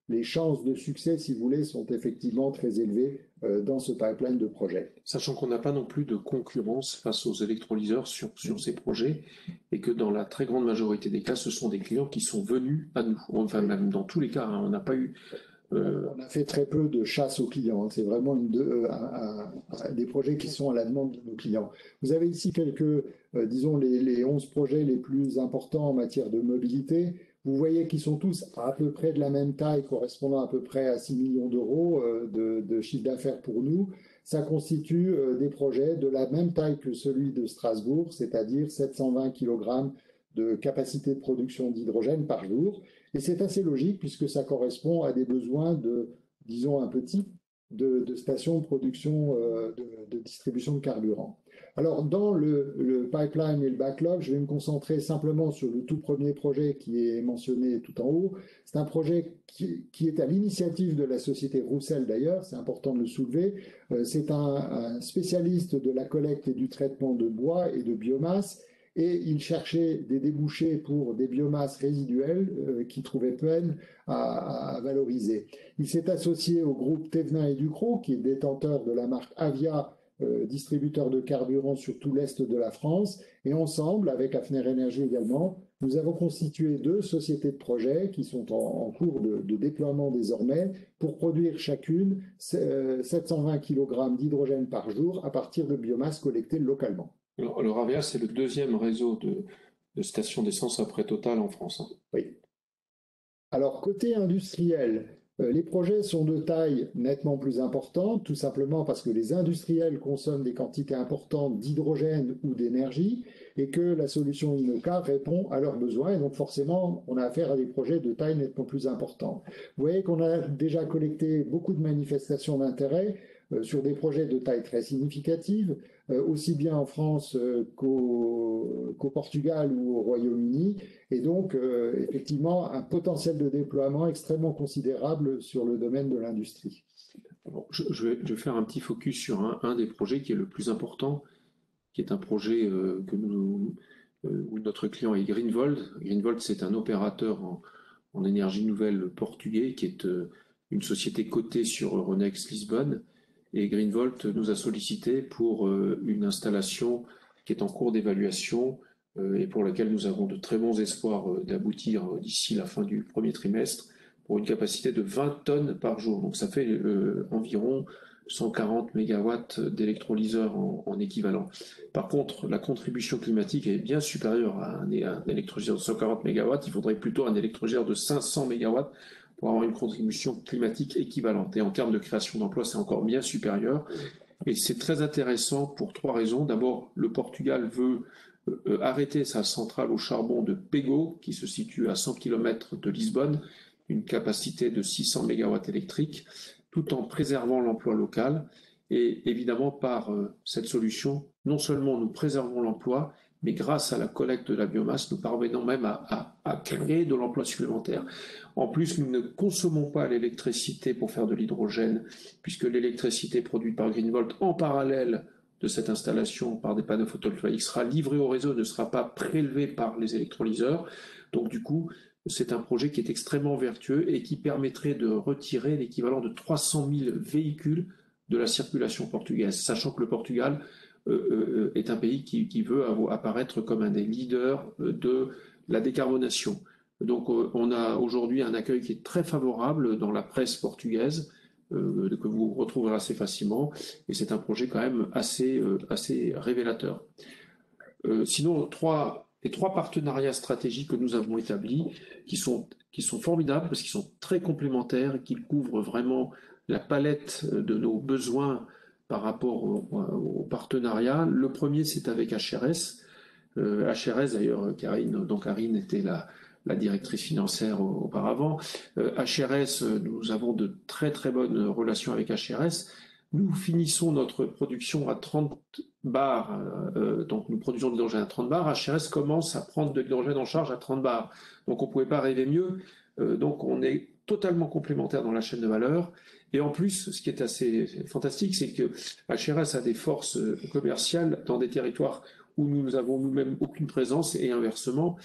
les chances de succès, si vous voulez, sont effectivement très élevées dans ce pipeline de projets. Sachant qu'on n'a pas non plus de concurrence face aux électrolyseurs sur ces projets et que dans la très grande majorité des cas, ce sont des clients qui sont venus à nous. Enfin, même dans tous les cas, hein, on n'a pas eu... On a fait très peu de chasse aux clients. C'est vraiment des projets qui sont à la demande de nos clients. Vous avez ici quelques, disons, les 11 projets les plus importants en matière de mobilité. Vous voyez qu'ils sont tous à peu près de la même taille, correspondant à peu près à 6 millions d'euros de chiffre d'affaires pour nous. Ça constitue des projets de la même taille que celui de Strasbourg, c'est-à-dire 720 kg de capacité de production d'hydrogène par jour. Et c'est assez logique puisque ça correspond à des besoins de, disons, un petit de stations de production, de distribution de carburant. Alors, dans le pipeline et le backlog, je vais me concentrer simplement sur le tout premier projet qui est mentionné tout en haut. C'est un projet qui est à l'initiative de la société Roussel d'ailleurs, c'est important de le soulever. C'est un spécialiste de la collecte et du traitement de bois et de biomasse, et il cherchait des débouchés pour des biomasses résiduelles qui trouvaient peine à valoriser. Il s'est associé au groupe Thévenin et Ducrot, qui est détenteur de la marque Avia, distributeur de carburant sur tout l'est de la France, et ensemble, avec Hafner Energy également, nous avons constitué 2 sociétés de projet qui sont en cours de déploiement désormais pour produire chacune 720 kg d'hydrogène par jour à partir de biomasse collectée localement. Alors Avia, c'est le 2e réseau de stations d'essence après Total en France. Hein. Oui. Alors, côté industriel, les projets sont de taille nettement plus importante, tout simplement parce que les industriels consomment des quantités importantes d'hydrogène ou d'énergie et que la solution Inoca répond à leurs besoins. Et donc, forcément, on a affaire à des projets de taille nettement plus importante. Vous voyez qu'on a déjà collecté beaucoup de manifestations d'intérêt sur des projets de taille très significative, aussi bien en France qu'au Portugal ou au Royaume-Uni, et donc effectivement un potentiel de déploiement extrêmement considérable sur le domaine de l'industrie. Bon, je vais faire un petit focus sur un des projets qui est le plus important, qui est un projet où notre client est Greenvolt. Greenvolt, c'est un opérateur en énergie nouvelle portugais qui est une société cotée sur Euronext Lisbonne. Et Greenvolt nous a sollicité pour une installation qui est en cours d'évaluation et pour laquelle nous avons de très bons espoirs d'aboutir d'ici la fin du premier trimestre pour une capacité de 20 tonnes par jour. Donc ça fait environ 140 mégawatts d'électrolyseurs en équivalent. Par contre, la contribution climatique est bien supérieure à un électrolyseur de 140 mégawatts. Il faudrait plutôt un électrolyseur de 500 mégawatts pour avoir une contribution climatique équivalente. Et en termes de création d'emplois, c'est encore bien supérieur. Et c'est très intéressant pour 3 raisons. D'abord, le Portugal veut arrêter sa centrale au charbon de Pego, qui se situe à 100 km de Lisbonne, une capacité de 600 MW électriques, tout en préservant l'emploi local. Et évidemment, par cette solution, non seulement nous préservons l'emploi, mais grâce à la collecte de la biomasse, nous parvenons même à créer de l'emploi supplémentaire. En plus, nous ne consommons pas l'électricité pour faire de l'hydrogène, puisque l'électricité produite par Greenvolt en parallèle de cette installation par des panneaux photovoltaïques sera livrée au réseau, ne sera pas prélevée par les électrolyseurs. Donc du coup, c'est un projet qui est extrêmement vertueux et qui permettrait de retirer l'équivalent de 300 000 véhicules de la circulation portugaise, sachant que le Portugal est un pays qui veut apparaître comme un des leaders de la décarbonation. Donc on a aujourd'hui un accueil qui est très favorable dans la presse portugaise, que vous retrouverez assez facilement, et c'est un projet quand même assez révélateur. Sinon, les trois partenariats stratégiques que nous avons établis, qui sont formidables parce qu'ils sont très complémentaires et qu'ils couvrent vraiment la palette de nos besoins par rapport au partenariat. Le premier, c'est avec HRS. HRS, d'ailleurs, Karine était la directrice financière auparavant. HRS, nous avons de très très bonnes relations avec HRS. Nous finissons notre production à 30 bars, donc nous produisons de l'hydrogène à 30 bars. HRS commence à prendre de l'hydrogène en charge à 30 bars. Donc on ne pouvait pas rêver mieux. Donc on est totalement complémentaires dans la chaîne de valeur. Et en plus, ce qui est assez fantastique, c'est que HRS a des forces commerciales dans des territoires où nous avons nous-mêmes aucune présence et inversement.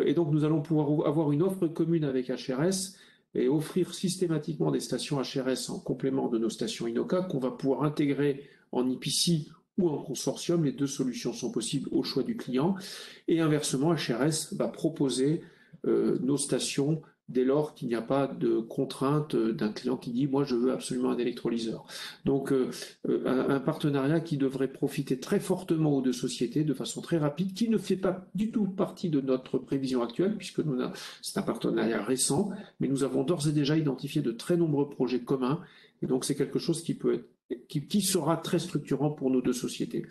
Et donc nous allons pouvoir avoir une offre commune avec HRS et offrir systématiquement des stations HRS en complément de nos stations Inoca qu'on va pouvoir intégrer en EPC ou en consortium. Les deux solutions sont possibles au choix du client. Et inversement, HRS va proposer nos stations dès lors qu'il n'y a pas de contrainte d'un client qui dit « moi je veux absolument un électrolyseur ». Donc un partenariat qui devrait profiter très fortement aux deux sociétés de façon très rapide, qui ne fait pas du tout partie de notre prévision actuelle, puisque c'est un partenariat récent, mais nous avons d'ores et déjà identifié de très nombreux projets communs, et donc c'est quelque chose qui sera très structurant pour nos deux sociétés.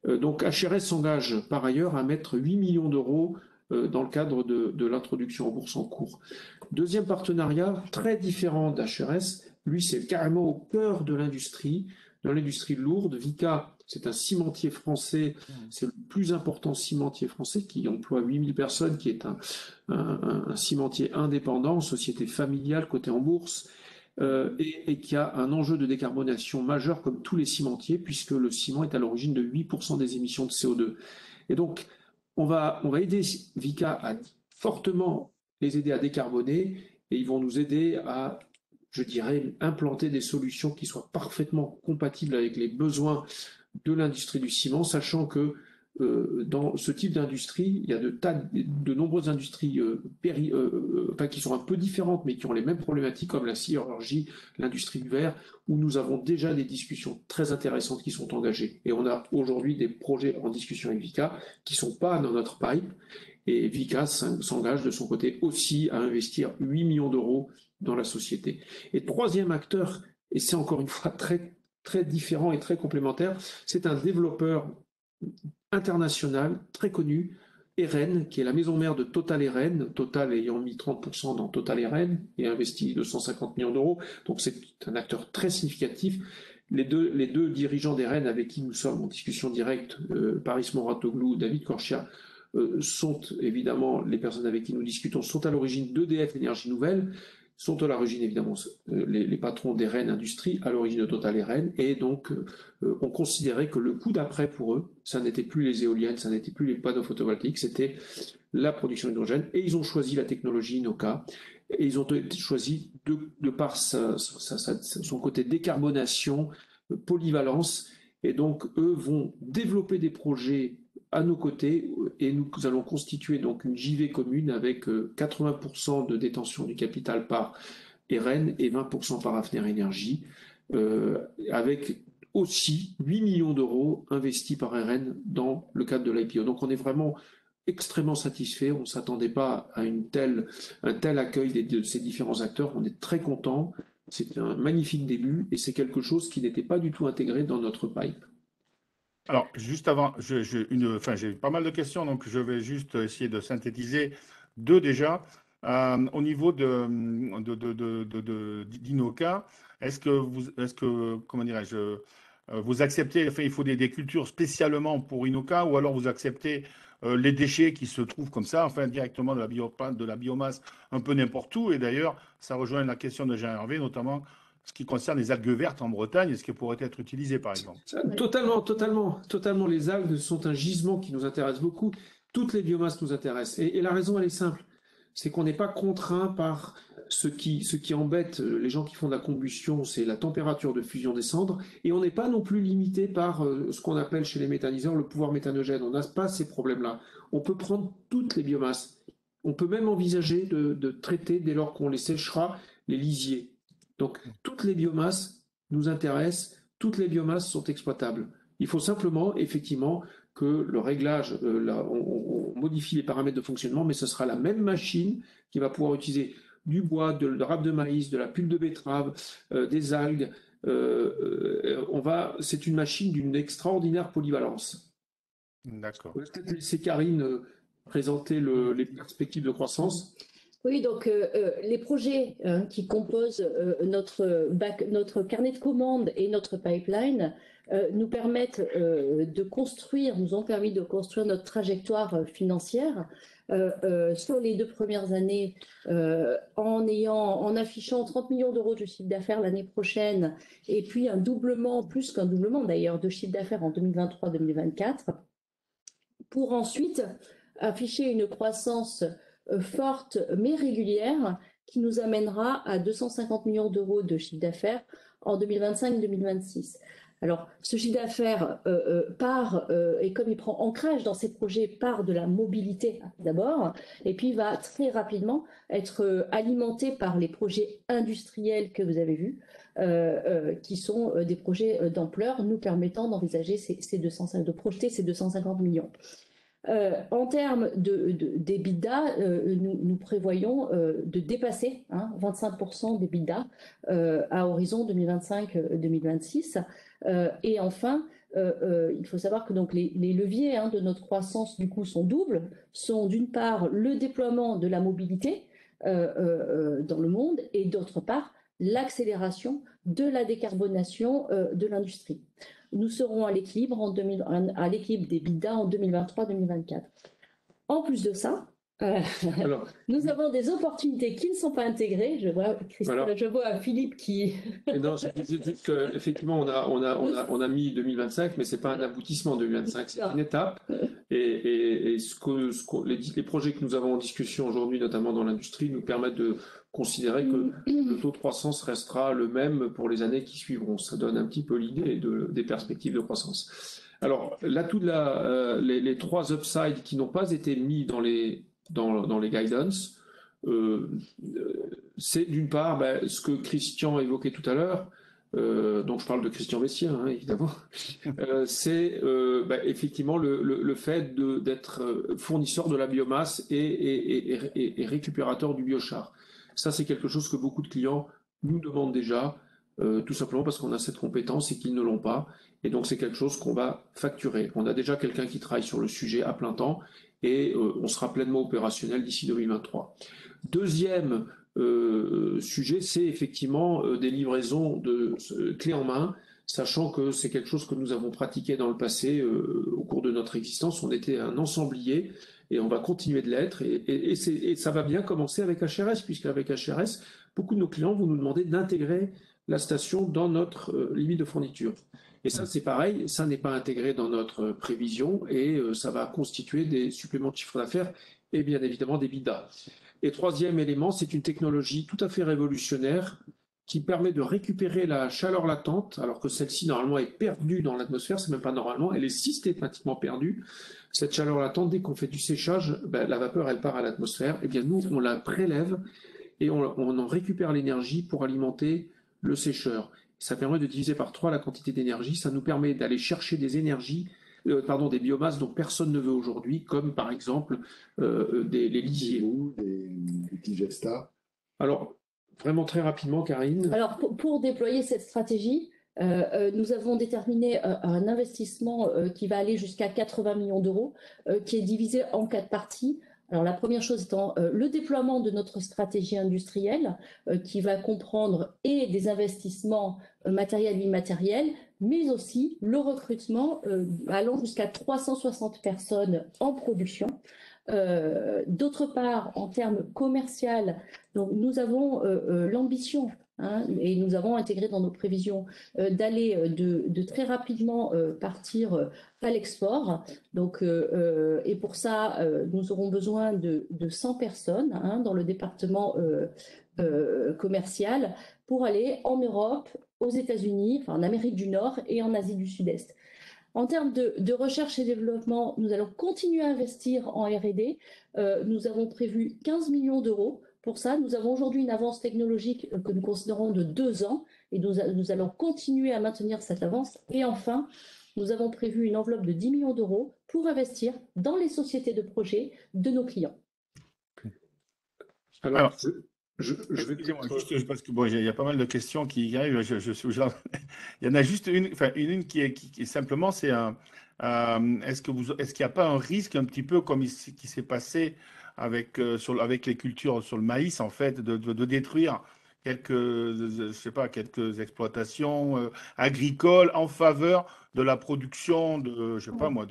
Donc HRS s'engage par ailleurs à mettre 8 millions d'euros dans le cadre de l'introduction en bourse en cours. Deuxième partenariat, très différent d'HRS, lui c'est carrément au cœur de l'industrie, dans l'industrie lourde. Vicat, c'est un cimentier français, c'est le plus important cimentier français qui emploie 8000 personnes, qui est un cimentier indépendant, société familiale cotée en bourse, et qui a un enjeu de décarbonation majeur comme tous les cimentiers, puisque le ciment est à l'origine de 8% des émissions de CO2. Et donc, on va aider Vicat à fortement les aider à décarboner, et ils vont nous aider à, je dirais, implanter des solutions qui soient parfaitement compatibles avec les besoins de l'industrie du ciment, sachant que dans ce type d'industrie, il y a de nombreuses industries qui sont un peu différentes, mais qui ont les mêmes problématiques, comme la sidérurgie, l'industrie du verre, où nous avons déjà des discussions très intéressantes qui sont engagées. Et on a aujourd'hui des projets en discussion avec Vicat qui ne sont pas dans notre pipe. Et Vicat s'engage de son côté aussi à investir 8 millions d'euros dans la société. Et troisième acteur, et c'est encore une fois très, très différent et très complémentaire, c'est un développeur international très connu, Eren, qui est la maison mère de Total Eren, Total ayant mis 30% dans Total Eren et investi 250 millions d'euros. Donc c'est un acteur très significatif. Les deux dirigeants d'Eren avec qui nous sommes en discussion directe, Paris Moratoglou, David Corchia, sont évidemment les personnes avec qui nous discutons, sont à l'origine d'EDF Énergie Nouvelle, sont à l'origine évidemment les patrons d'Eren Industrie, à l'origine de Total Eren, et donc on considérait que le coup d'après pour eux, ça n'était plus les éoliennes, ça n'était plus les panneaux photovoltaïques, c'était la production d'hydrogène, et ils ont choisi la technologie Inoca, et ils ont choisi de par son côté décarbonation, polyvalence, et donc eux vont développer des projets à nos côtés, et nous allons constituer donc une JV commune avec 80% de détention du capital par Eren et 20% par Hafner Energy, avec aussi 8 millions d'euros investis par Eren dans le cadre de l'IPO. Donc on est vraiment extrêmement satisfait, on ne s'attendait pas à un tel accueil de ces différents acteurs, on est très content, c'est un magnifique début et c'est quelque chose qui n'était pas du tout intégré dans notre pipe. Alors, juste avant, j'ai pas mal de questions, donc je vais juste essayer de synthétiser deux déjà. Au niveau d'Inoca, comment dirais-je, vous acceptez, enfin, il faut des cultures spécialement pour Inoca, ou alors vous acceptez les déchets qui se trouvent comme ça, enfin directement de la biomasse un peu n'importe où. Et d'ailleurs, ça rejoint la question de Jean Hervé, notamment ce qui concerne les algues vertes en Bretagne et ce qui pourrait être utilisé, par exemple. Totalement, totalement, totalement. Les algues sont un gisement qui nous intéresse beaucoup. Toutes les biomasses nous intéressent. Et la raison, elle est simple. C'est qu'on n'est pas contraint par ce qui embête les gens qui font de la combustion, c'est la température de fusion des cendres. Et on n'est pas non plus limité par ce qu'on appelle chez les méthaniseurs le pouvoir méthanogène. On n'a pas ces problèmes-là. On peut prendre toutes les biomasses. On peut même envisager de traiter, dès lors qu'on les séchera, les lisiers. Donc, toutes les biomasses nous intéressent. Toutes les biomasses sont exploitables. Il faut simplement, effectivement, que le réglage, on modifie les paramètres de fonctionnement, mais ce sera la même machine qui va pouvoir utiliser du bois, de râpe de maïs, de la pulpe de betterave, des algues. C'est une machine d'une extraordinaire polyvalence. D'accord. Je vais peut-être laisser Karine présenter les perspectives de croissance. Oui, donc les projets qui composent notre carnet de commandes et notre pipeline nous ont permis de construire notre trajectoire financière sur les 2 premières années en affichant 30 millions d'euros de chiffre d'affaires l'année prochaine et puis un doublement, plus qu'un doublement d'ailleurs, de chiffre d'affaires en 2023-2024 pour ensuite afficher une croissance forte mais régulière qui nous amènera à 250 millions d'euros de chiffre d'affaires en 2025-2026. Alors, ce chiffre d'affaires et comme il prend ancrage dans ces projets, part de la mobilité d'abord, et puis va très rapidement être alimenté par les projets industriels que vous avez vus, qui sont des projets d'ampleur nous permettant d'envisager de projeter ces 250 millions. En termes d'EBITDA, nous prévoyons de dépasser 25% d'EBITDA à horizon 2025-2026. Et enfin, il faut savoir que donc les leviers de notre croissance du coup sont doubles, sont d'une part le déploiement de la mobilité dans le monde et d'autre part l'accélération de la décarbonation de l'industrie. Nous serons à l'équilibre des BITDA en 2023-2024. En plus de ça, nous avons des opportunités qui ne sont pas intégrées. Je vois Philippe qui. Non, effectivement, on a mis 2025, mais c'est pas un aboutissement 2025, c'est une étape. Et les projets que nous avons en discussion aujourd'hui, notamment dans l'industrie, nous permettent de considérer que le taux de croissance restera le même pour les années qui suivront. Ça donne un petit peu l'idée des perspectives de croissance. Alors, l'atout les 3 upsides qui n'ont pas été mis dans les guidance, c'est d'une part ce que Christian évoquait tout à l'heure, donc je parle de Christian Bessien, évidemment, c'est effectivement le fait d'être fournisseur de la biomasse et récupérateur du biochar. Ça, c'est quelque chose que beaucoup de clients nous demandent déjà, tout simplement parce qu'on a cette compétence et qu'ils ne l'ont pas. Et donc, c'est quelque chose qu'on va facturer. On a déjà quelqu'un qui travaille sur le sujet à plein temps et on sera pleinement opérationnel d'ici 2023. Deuxième sujet, c'est effectivement des livraisons de clés en main, sachant que c'est quelque chose que nous avons pratiqué dans le passé au cours de notre existence. On était un ensemblier et on va continuer de l'être. Et ça va bien commencer avec HRS, puisqu'avec HRS, beaucoup de nos clients vont nous demander d'intégrer la station dans notre limite de fourniture. Et ça, c'est pareil, ça n'est pas intégré dans notre prévision et ça va constituer des suppléments de chiffre d'affaires et bien évidemment des BITDA. Et troisième élément, c'est une technologie tout à fait révolutionnaire qui permet de récupérer la chaleur latente, alors que celle-ci, normalement, est perdue dans l'atmosphère, c'est même pas normalement, elle est systématiquement perdue. Cette chaleur latente, dès qu'on fait du séchage, la vapeur, elle part à l'atmosphère. Et bien, nous, on la prélève et on en récupère l'énergie pour alimenter le sécheur. Ça permet de diviser par 3 la quantité d'énergie. Ça nous permet d'aller chercher des énergies, des biomasses dont personne ne veut aujourd'hui, comme par exemple les lisiers. Des digestats. Alors, vraiment très rapidement, Karine. Alors, pour déployer cette stratégie, nous avons déterminé un investissement qui va aller jusqu'à 80 millions d'euros, qui est divisé en 4 parties. Alors la première chose étant le déploiement de notre stratégie industrielle qui va comprendre et des investissements matériels et immatériels, mais aussi le recrutement allant jusqu'à 360 personnes en production. D'autre part, en termes commercial, donc nous avons l'ambition, et nous avons intégré dans nos prévisions d'aller de très rapidement partir à l'export. Donc, et pour ça, nous aurons besoin de 100 personnes dans le département commercial pour aller en Europe, aux États-Unis, enfin en Amérique du Nord et en Asie du Sud-Est. En termes de recherche et développement, nous allons continuer à investir en R&D. Nous avons prévu 15 millions d'euros. Pour ça, nous avons aujourd'hui une avance technologique que nous considérons de 2 ans et nous allons continuer à maintenir cette avance. Et enfin, nous avons prévu une enveloppe de 10 millions d'euros pour investir dans les sociétés de projet de nos clients. Alors, excusez-moi, juste parce que bon, il y a pas mal de questions qui arrivent. Il y en a juste une qui est simplement, c'est est-ce qu'il n'y a pas un risque un petit peu comme qui s'est passé avec les cultures sur le maïs en fait, de détruire je sais pas, quelques exploitations agricoles en faveur de la production de, je sais pas moi,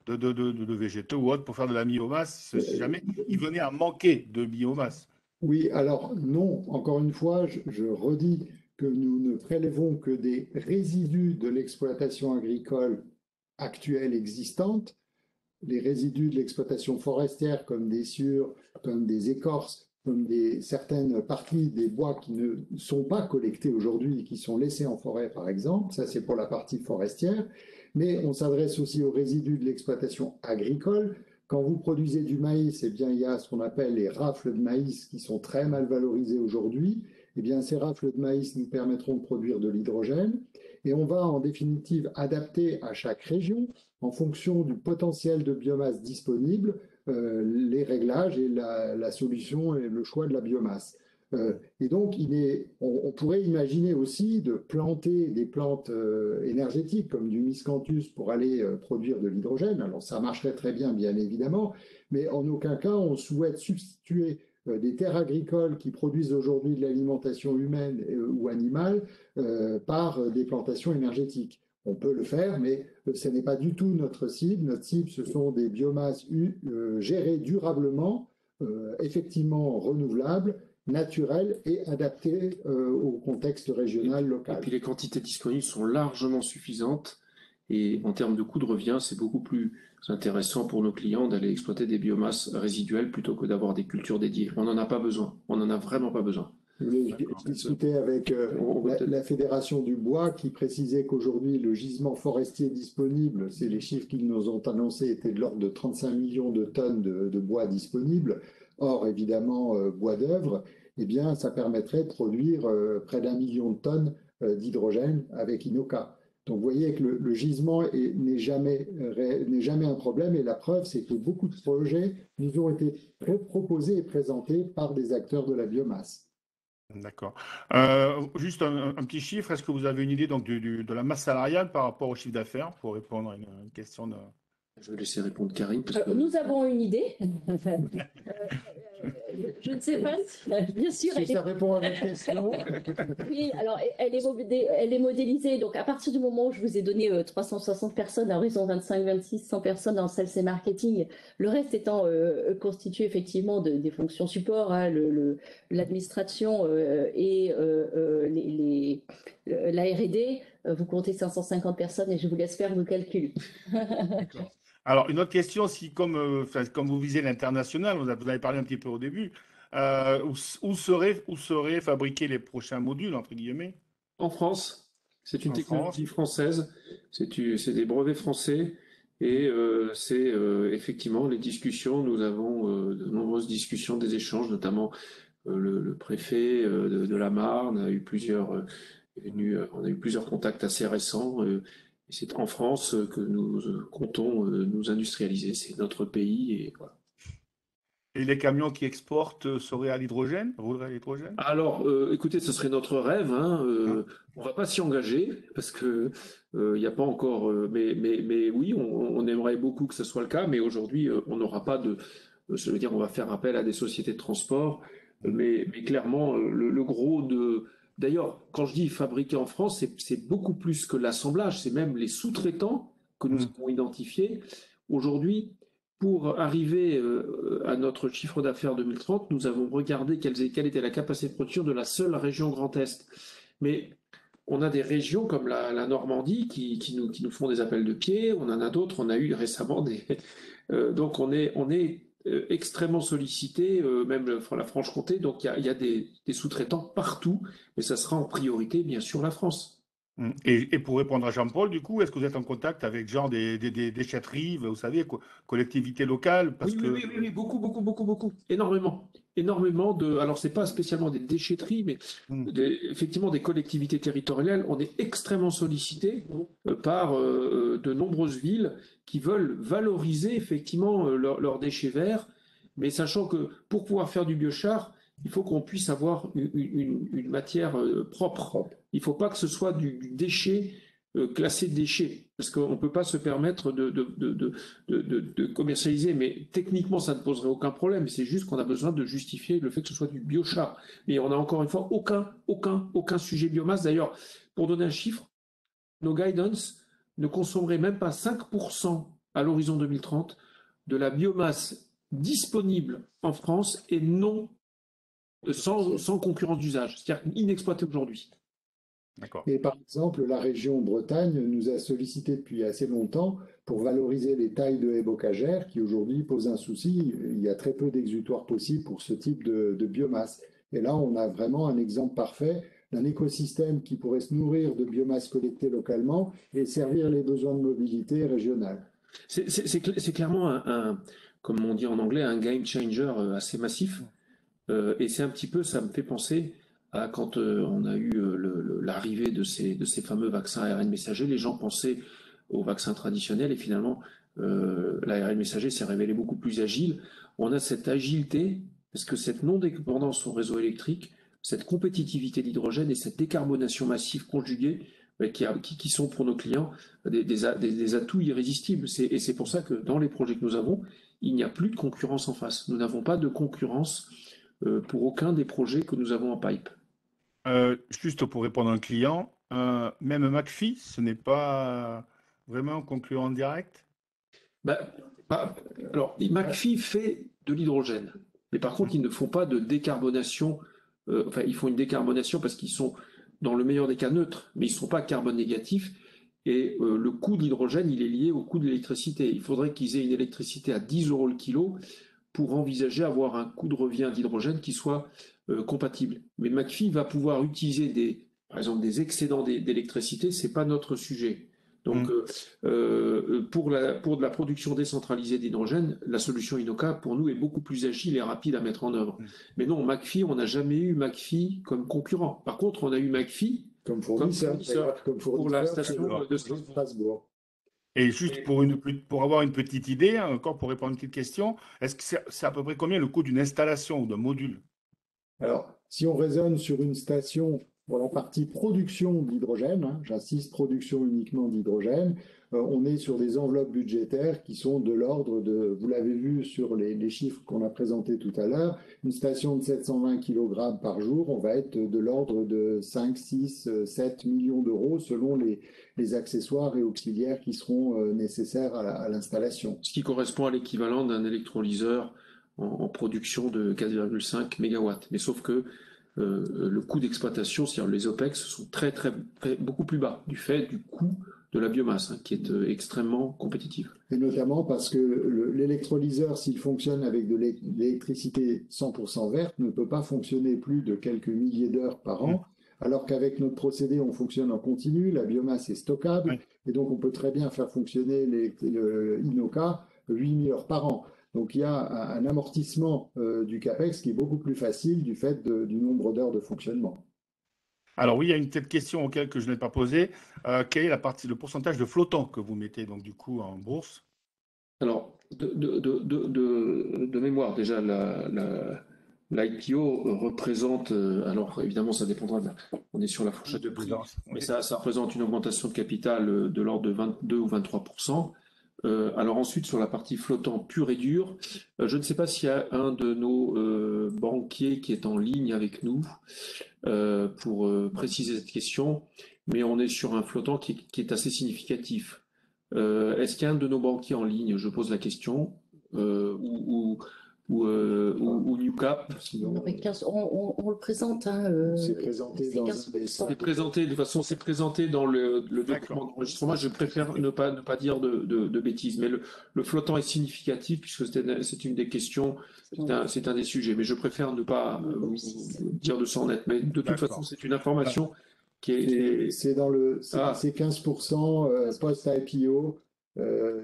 de végétaux ou autres pour faire de la biomasse, si jamais il venait à manquer de biomasse. Oui, alors non, encore une fois, je redis que nous ne prélevons que des résidus de l'exploitation agricole actuelle existante. Les résidus de l'exploitation forestière, comme des sciures, comme des écorces, comme certaines parties des bois qui ne sont pas collectés aujourd'hui et qui sont laissés en forêt, par exemple. Ça, c'est pour la partie forestière. Mais on s'adresse aussi aux résidus de l'exploitation agricole. Quand vous produisez du maïs, eh bien, il y a ce qu'on appelle les rafles de maïs qui sont très mal valorisées aujourd'hui. Eh bien, ces rafles de maïs nous permettront de produire de l'hydrogène. Et on va en définitive adapter à chaque région, en fonction du potentiel de biomasse disponible, les réglages et la solution et le choix de la biomasse. Et donc, on pourrait imaginer aussi de planter des plantes énergétiques comme du miscanthus pour aller produire de l'hydrogène. Alors, ça marcherait très bien, bien évidemment, mais en aucun cas on souhaite substituer des terres agricoles qui produisent aujourd'hui de l'alimentation humaine ou animale par des plantations énergétiques. On peut le faire, mais ce n'est pas du tout notre cible. Notre cible, ce sont des biomasses gérées durablement, effectivement renouvelables, naturelles et adaptées au contexte régional, local. Et puis les quantités disponibles sont largement suffisantes. Et en termes de coût de revient, c'est beaucoup plus intéressant pour nos clients d'aller exploiter des biomasses résiduelles plutôt que d'avoir des cultures dédiées. On n'en a pas besoin. On n'en a vraiment pas besoin. Je discutais avec la Fédération du bois qui précisait qu'aujourd'hui, le gisement forestier disponible, c'est les chiffres qu'ils nous ont annoncés, étaient de l'ordre de 35 millions de tonnes de bois disponibles. Or, évidemment, bois d'œuvre, eh bien, ça permettrait de produire près d'1 million de tonnes d'hydrogène avec Inoca. Donc, vous voyez que le gisement n'est jamais un problème. Et la preuve, c'est que beaucoup de projets nous ont été proposés et présentés par des acteurs de la biomasse. D'accord. Juste un petit chiffre, est-ce que vous avez une idée donc, de la masse salariale par rapport au chiffre d'affaires pour répondre à une question de... Je vais laisser répondre Karine. Nous avons une idée. Je ne sais pas, bien sûr. Si ça répond à votre question. Oui, alors elle est modélisée. Donc à partir du moment où je vous ai donné 360 personnes à horizon 25-26, 100 personnes en sales et marketing, le reste étant constitué effectivement des fonctions support, l'administration et la R&D, vous comptez 550 personnes et je vous laisse faire vos calculs. D'accord. Alors, une autre question, si comme vous visez l'international, vous avez parlé un petit peu au début, où seraient fabriqués les prochains modules, entre guillemets? En France, c'est une technologie française, c'est des brevets français et c'est effectivement les discussions, nous avons de nombreuses discussions, des échanges, notamment le préfet de la Marne a eu on a eu plusieurs contacts assez récents. Et c'est en France que nous comptons nous industrialiser. C'est notre pays et voilà. Et les camions qui exportent seraient à l'hydrogène, rouleraient à l'hydrogène? Alors, écoutez, ce serait notre rêve. On va pas s'y engager parce que il n'y a pas encore. Mais oui, on aimerait beaucoup que ce soit le cas. Mais aujourd'hui, on n'aura pas Ça veut dire on va faire appel à des sociétés de transport, mais clairement, le gros de... D'ailleurs, quand je dis fabriqué en France, c'est beaucoup plus que l'assemblage, c'est même les sous-traitants que nous avons identifiés. Aujourd'hui, pour arriver à notre chiffre d'affaires 2030, nous avons regardé quelle était la capacité de production de la seule région Grand Est. Mais on a des régions comme la Normandie qui nous font des appels de pied, on en a d'autres, on a eu récemment des... donc on est extrêmement sollicité, même la Franche-Comté, donc il y a des sous-traitants partout, mais ça sera en priorité bien sûr la France. Et pour répondre à Jean-Paul, du coup, est-ce que vous êtes en contact avec genre des déchetteries, vous savez, collectivités locales? Parce que... Oui, beaucoup, beaucoup, beaucoup, beaucoup, énormément. Énormément de. Alors, c'est pas spécialement des déchetteries, mais effectivement des collectivités territoriales. On est extrêmement sollicité par de nombreuses villes qui veulent valoriser effectivement leurs déchets verts, mais sachant que pour pouvoir faire du biochar, il faut qu'on puisse avoir une matière propre. Il ne faut pas que ce soit du déchet classé déchet, parce qu'on ne peut pas se permettre de commercialiser, mais techniquement ça ne poserait aucun problème, c'est juste qu'on a besoin de justifier le fait que ce soit du biochar. Mais on n'a encore une fois aucun sujet biomasse. D'ailleurs, pour donner un chiffre, nos guidance ne consommeraient même pas 5% à l'horizon 2030 de la biomasse disponible en France et non sans concurrence d'usage, c'est-à-dire inexploitée aujourd'hui. Et par exemple, la région Bretagne nous a sollicité depuis assez longtemps pour valoriser les tailles de haies bocagères qui aujourd'hui posent un souci. Il y a très peu d'exutoires possibles pour ce type de biomasse. Et là, on a vraiment un exemple parfait d'un écosystème qui pourrait se nourrir de biomasse collectée localement et servir les besoins de mobilité régionale. C'est clairement comme on dit en anglais, un game changer assez massif. Et c'est un petit peu, ça me fait penser à quand on a eu l'arrivée de ces fameux vaccins ARN messager, les gens pensaient aux vaccins traditionnels et finalement l'ARN messager s'est révélé beaucoup plus agile. On a cette agilité parce que cette non-dépendance au réseau électrique, cette compétitivité d'hydrogène et cette décarbonation massive conjuguée qui sont pour nos clients des atouts irrésistibles. Et c'est pour ça que dans les projets que nous avons, il n'y a plus de concurrence en face. Nous n'avons pas de concurrence pour aucun des projets que nous avons en pipe. Juste pour répondre à un client, même McPhy, ce n'est pas vraiment un concurrent direct? Alors, McPhy fait de l'hydrogène, mais par contre, ils ne font pas de décarbonation. Enfin, ils font une décarbonation parce qu'ils sont, dans le meilleur des cas, neutres, mais ils ne sont pas carbone négatifs. Et le coût de l'hydrogène, il est lié au coût de l'électricité. Il faudrait qu'ils aient une électricité à 10 € le kilo pour envisager avoir un coût de revient d'hydrogène qui soit compatible. Mais McPhy va pouvoir utiliser par exemple des excédents d'électricité, ce n'est pas notre sujet. Donc pour de la production décentralisée d'hydrogène, la solution Inoka pour nous est beaucoup plus agile et rapide à mettre en œuvre. Mais non, McPhy, on n'a jamais eu McPhy comme concurrent. Par contre, on a eu McPhy comme fournisseur pour la station de Strasbourg. Et juste pour avoir une petite idée, encore pour répondre à une petite question, est-ce que c'est à peu près combien le coût d'une installation ou d'un module? Alors, si on raisonne sur une station pour la partie production d'hydrogène, j'insiste, production uniquement d'hydrogène, on est sur des enveloppes budgétaires qui sont de l'ordre de, vous l'avez vu sur les chiffres qu'on a présentés tout à l'heure, une station de 720 kg par jour, on va être de l'ordre de 5, 6, 7 millions d'euros selon les accessoires et auxiliaires qui seront nécessaires à l'installation. Ce qui correspond à l'équivalent d'un électrolyseur en production de 4,5 MW. Mais sauf que le coût d'exploitation, c'est-à-dire les OPEX, sont beaucoup plus bas du fait du coût de la biomasse, qui est extrêmement compétitive. Et notamment parce que l'électrolyseur, s'il fonctionne avec de l'électricité 100% verte, ne peut pas fonctionner plus de quelques milliers d'heures par an, alors qu'avec notre procédé, on fonctionne en continu, la biomasse est stockable, et donc on peut très bien faire fonctionner l'Inoka 8000 heures par an. Donc il y a un amortissement du CAPEX qui est beaucoup plus facile du fait du nombre d'heures de fonctionnement. Alors oui, il y a une petite question auquel que je n'ai pas posée. Quel est le pourcentage de flottants que vous mettez donc du coup en bourse? Alors, de mémoire, déjà, l'IPO représente, alors évidemment ça dépendra, on est sur la fourchette de prix, mais ça représente une augmentation de capital de l'ordre de 22 ou 23%. Alors ensuite, sur la partie flottant pur et dur, je ne sais pas s'il y a un de nos banquiers qui est en ligne avec nous pour préciser cette question, mais on est sur un flottant qui est assez significatif. Est-ce qu'il y a un de nos banquiers en ligne? Je pose la question. Ou Newcap. On le présente. C'est présenté dans C'est présenté, de toute façon, c'est présenté dans le document d'enregistrement. Je préfère ne pas dire de bêtises, mais le flottant est significatif puisque c'est une des questions, c'est un des sujets, mais je préfère ne pas vous dire de ça en net. Mais de toute façon, c'est une information qui est. C'est dans c'est 15% post-IPO.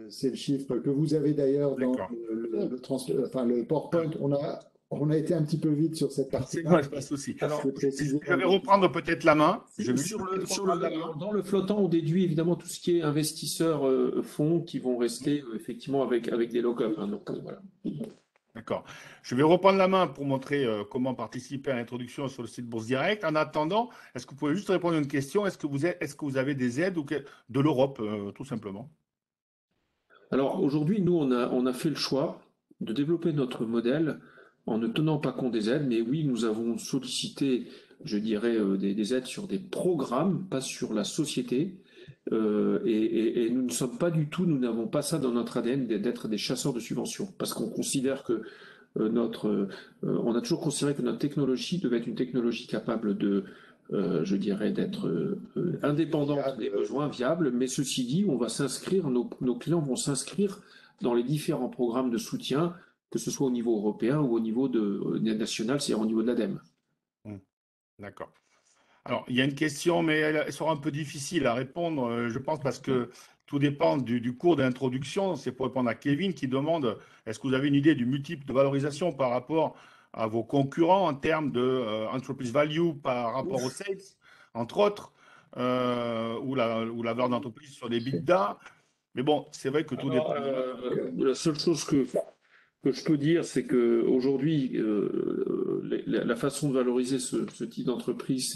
C'est le chiffre que vous avez d'ailleurs dans le PowerPoint. On a été un petit peu vite sur cette partie. Pas de souci. Je vais reprendre peut-être la main. Dans le flottant, on déduit évidemment tout ce qui est investisseurs fonds qui vont rester effectivement avec des lock-up. Donc voilà. D'accord. Je vais reprendre la main pour montrer comment participer à l'introduction sur le site Bourse Direct. En attendant, est-ce que vous pouvez juste répondre à une question? Est-ce que vous avez des aides de l'Europe, tout simplement? Alors aujourd'hui, nous, on a fait le choix de développer notre modèle en ne tenant pas compte des aides, mais oui, nous avons sollicité, je dirais, des aides sur des programmes, pas sur la société. Et nous ne sommes pas du tout, nous n'avons pas ça dans notre ADN d'être des chasseurs de subventions, parce qu'on considère que on a toujours considéré que notre technologie devait être une technologie capable de, je dirais, d'être indépendante des besoins, viable. Mais ceci dit, on va s'inscrire, nos clients vont s'inscrire dans les différents programmes de soutien, que ce soit au niveau européen ou au niveau national, c'est-à-dire au niveau de l'ADEME. D'accord. Alors, il y a une question, mais elle sera un peu difficile à répondre, je pense, parce que tout dépend du cours d'introduction. C'est pour répondre à Kevin qui demande, est-ce que vous avez une idée du multiple de valorisation par rapport à vos concurrents en termes de enterprise value par rapport aux sales, entre autres, ou la valeur d'entreprise sur les EBITDA. Mais bon, c'est vrai que tout dépend. La seule chose que je peux dire, c'est qu'aujourd'hui, la façon de valoriser ce type d'entreprise,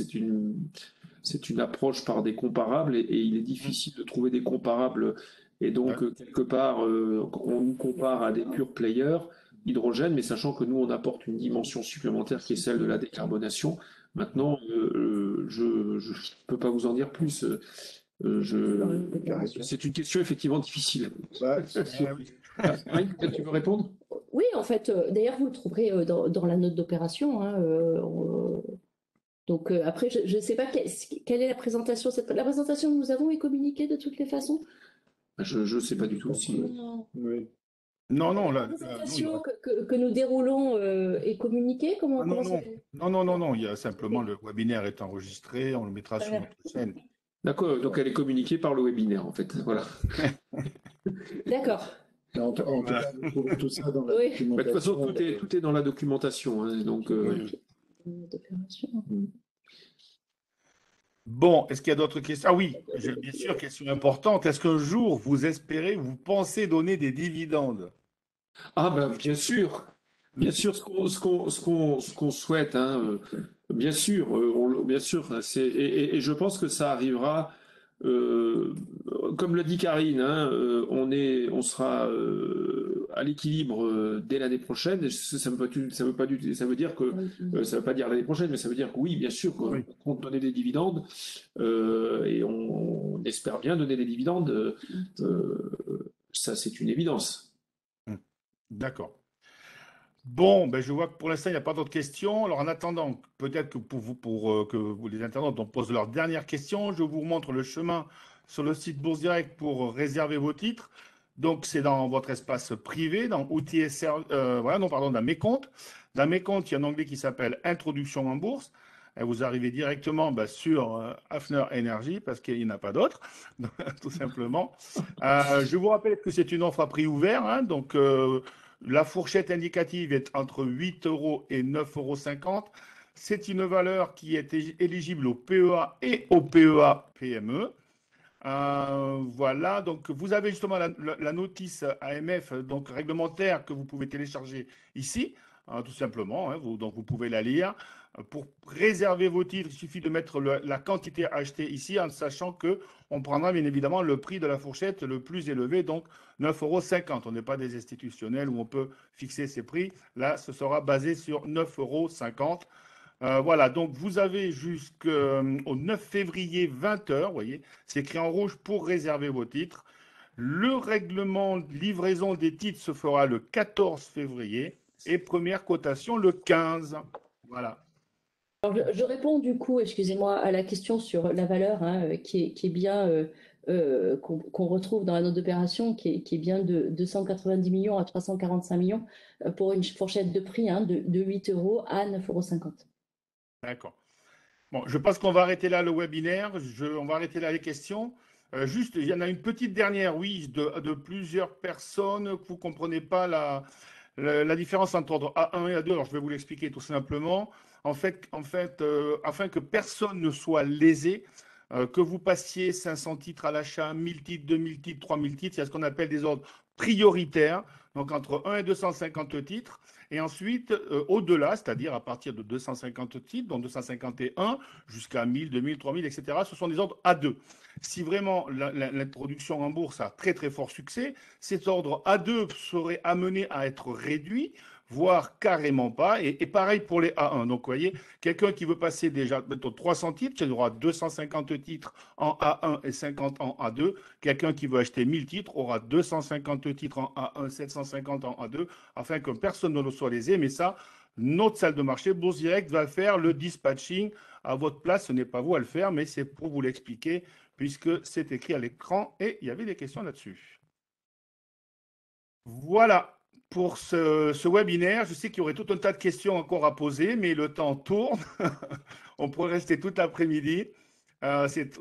c'est une approche par des comparables et il est difficile de trouver des comparables. Et donc, quelque part, on nous compare à des pure players hydrogène, mais sachant que nous, on apporte une dimension supplémentaire qui est celle de la décarbonation. Maintenant, je ne peux pas vous en dire plus. C'est une question effectivement difficile. Peut-être tu veux répondre? Oui, en fait, d'ailleurs, vous le trouverez dans la note d'opération. Donc après, je ne sais pas quelle est la présentation. La présentation que nous avons est communiquée de toutes les façons? Je ne sais pas du tout si. Non. La présentation que nous déroulons est communiquée? Non. Il y a simplement le webinaire est enregistré, on le mettra sur notre chaîne. D'accord, donc elle est communiquée par le webinaire en fait. Voilà. D'accord. En tout cas, vous trouvez tout ça dans la documentation. De toute façon, tout est dans la documentation. Donc, Bon, est-ce qu'il y a d'autres questions? Ah oui, bien sûr, question importante. Est-ce qu'un jour, vous pensez donner des dividendes? Ah ben bien sûr, ce qu'on souhaite, bien sûr, bien sûr, et je pense que ça arrivera. Comme le dit Karine, on sera à l'équilibre dès l'année prochaine. Ça veut pas dire l'année prochaine, mais ça veut dire que oui, bien sûr, qu'on compte donner des dividendes et on espère bien donner des dividendes. Ça, c'est une évidence. D'accord. Bon, je vois que pour l'instant, il n'y a pas d'autres questions. Alors, en attendant, peut-être que pour que les internautes posent leurs dernières questions, je vous montre le chemin sur le site Bourse Direct pour réserver vos titres. Donc, c'est dans votre espace privé, dans outils et dans mes comptes. Dans mes comptes, il y a un onglet qui s'appelle Introduction en bourse. Et vous arrivez directement sur Hafner Energy parce qu'il n'y en a pas d'autre, tout simplement. Je vous rappelle que c'est une offre à prix ouvert. Donc, la fourchette indicative est entre 8 € et 9,50 €. C'est une valeur qui est éligible au PEA et au PEA PME. Voilà, donc vous avez justement la notice AMF, donc réglementaire, que vous pouvez télécharger ici, tout simplement. Hein, donc, vous pouvez la lire. Pour réserver vos titres, il suffit de mettre la quantité achetée ici, en sachant qu'on prendra bien évidemment le prix de la fourchette le plus élevé, donc 9,50 €. On n'est pas des institutionnels où on peut fixer ses prix. Là, ce sera basé sur 9,50 €. Voilà, donc vous avez jusqu'au 9 février 20 h, vous voyez, c'est écrit en rouge pour réserver vos titres. Le règlement de livraison des titres se fera le 14 février et première cotation le 15. Voilà. Alors, je réponds du coup, excusez-moi, à la question sur la valeur hein, qui est bien, qu'on retrouve dans la note d'opération, qui est bien de 290 millions à 345 millions pour une fourchette de prix hein, de 8 € à 9,50 €. D'accord. Bon, je pense qu'on va arrêter là le webinaire. On va arrêter là les questions. Juste, il y en a une petite dernière, oui, de plusieurs personnes. Vous ne comprenez pas la différence entre ordre A1 et A2. Alors, je vais vous l'expliquer tout simplement. En fait, afin que personne ne soit lésé, que vous passiez 500 titres à l'achat, 1000 titres, 2000 titres, 3000 titres, il y a ce qu'on appelle des ordres prioritaires, donc entre 1 et 250 titres. Et ensuite, au-delà, c'est-à-dire à partir de 250 titres, donc 251 jusqu'à 1000, 2000, 3000, etc., ce sont des ordres A2. Si vraiment l'introduction en bourse a très très fort succès, cet ordre A2 serait amené à être réduit, voire carrément pas. Et pareil pour les A1. Donc, vous voyez, quelqu'un qui veut passer déjà 300 titres, il aura 250 titres en A1 et 50 en A2. Quelqu'un qui veut acheter 1000 titres aura 250 titres en A1, 750 en A2, afin que personne ne le soit lésé. Mais ça, notre salle de marché, Bourse Direct, va faire le dispatching à votre place. Ce n'est pas vous à le faire, mais c'est pour vous l'expliquer, puisque c'est écrit à l'écran et il y avait des questions là-dessus. Voilà pour ce webinaire. Je sais qu'il y aurait tout un tas de questions encore à poser, mais le temps tourne. On pourrait rester tout l'après-midi.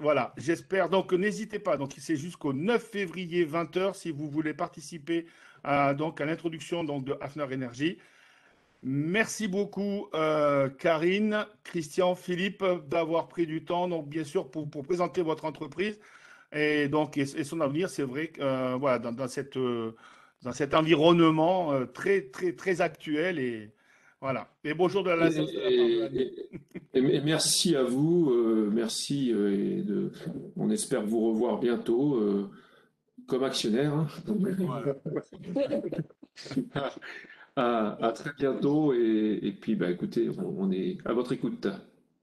Voilà, j'espère. Donc, n'hésitez pas. Donc, c'est jusqu'au 9 février 20 h si vous voulez participer donc, à l'introduction donc, de Hafner Energy. Merci beaucoup, Karine, Christian, Philippe, d'avoir pris du temps, donc, bien sûr, pour présenter votre entreprise et, donc, et son avenir. C'est vrai que voilà, dans cet environnement très, très, très actuel. Et voilà. Et bonjour de la naissance de la part de l'année. Et merci à vous. Merci. On espère vous revoir bientôt comme actionnaire. Hein. Voilà. À très bientôt. Et puis, bah, écoutez, on est à votre écoute.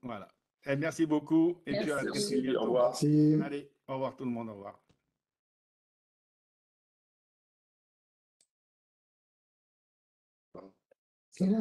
Voilà. Et merci beaucoup. Et puis à Merci. très bientôt. Au revoir. Merci. Allez, au revoir tout le monde. Au revoir. C'est là.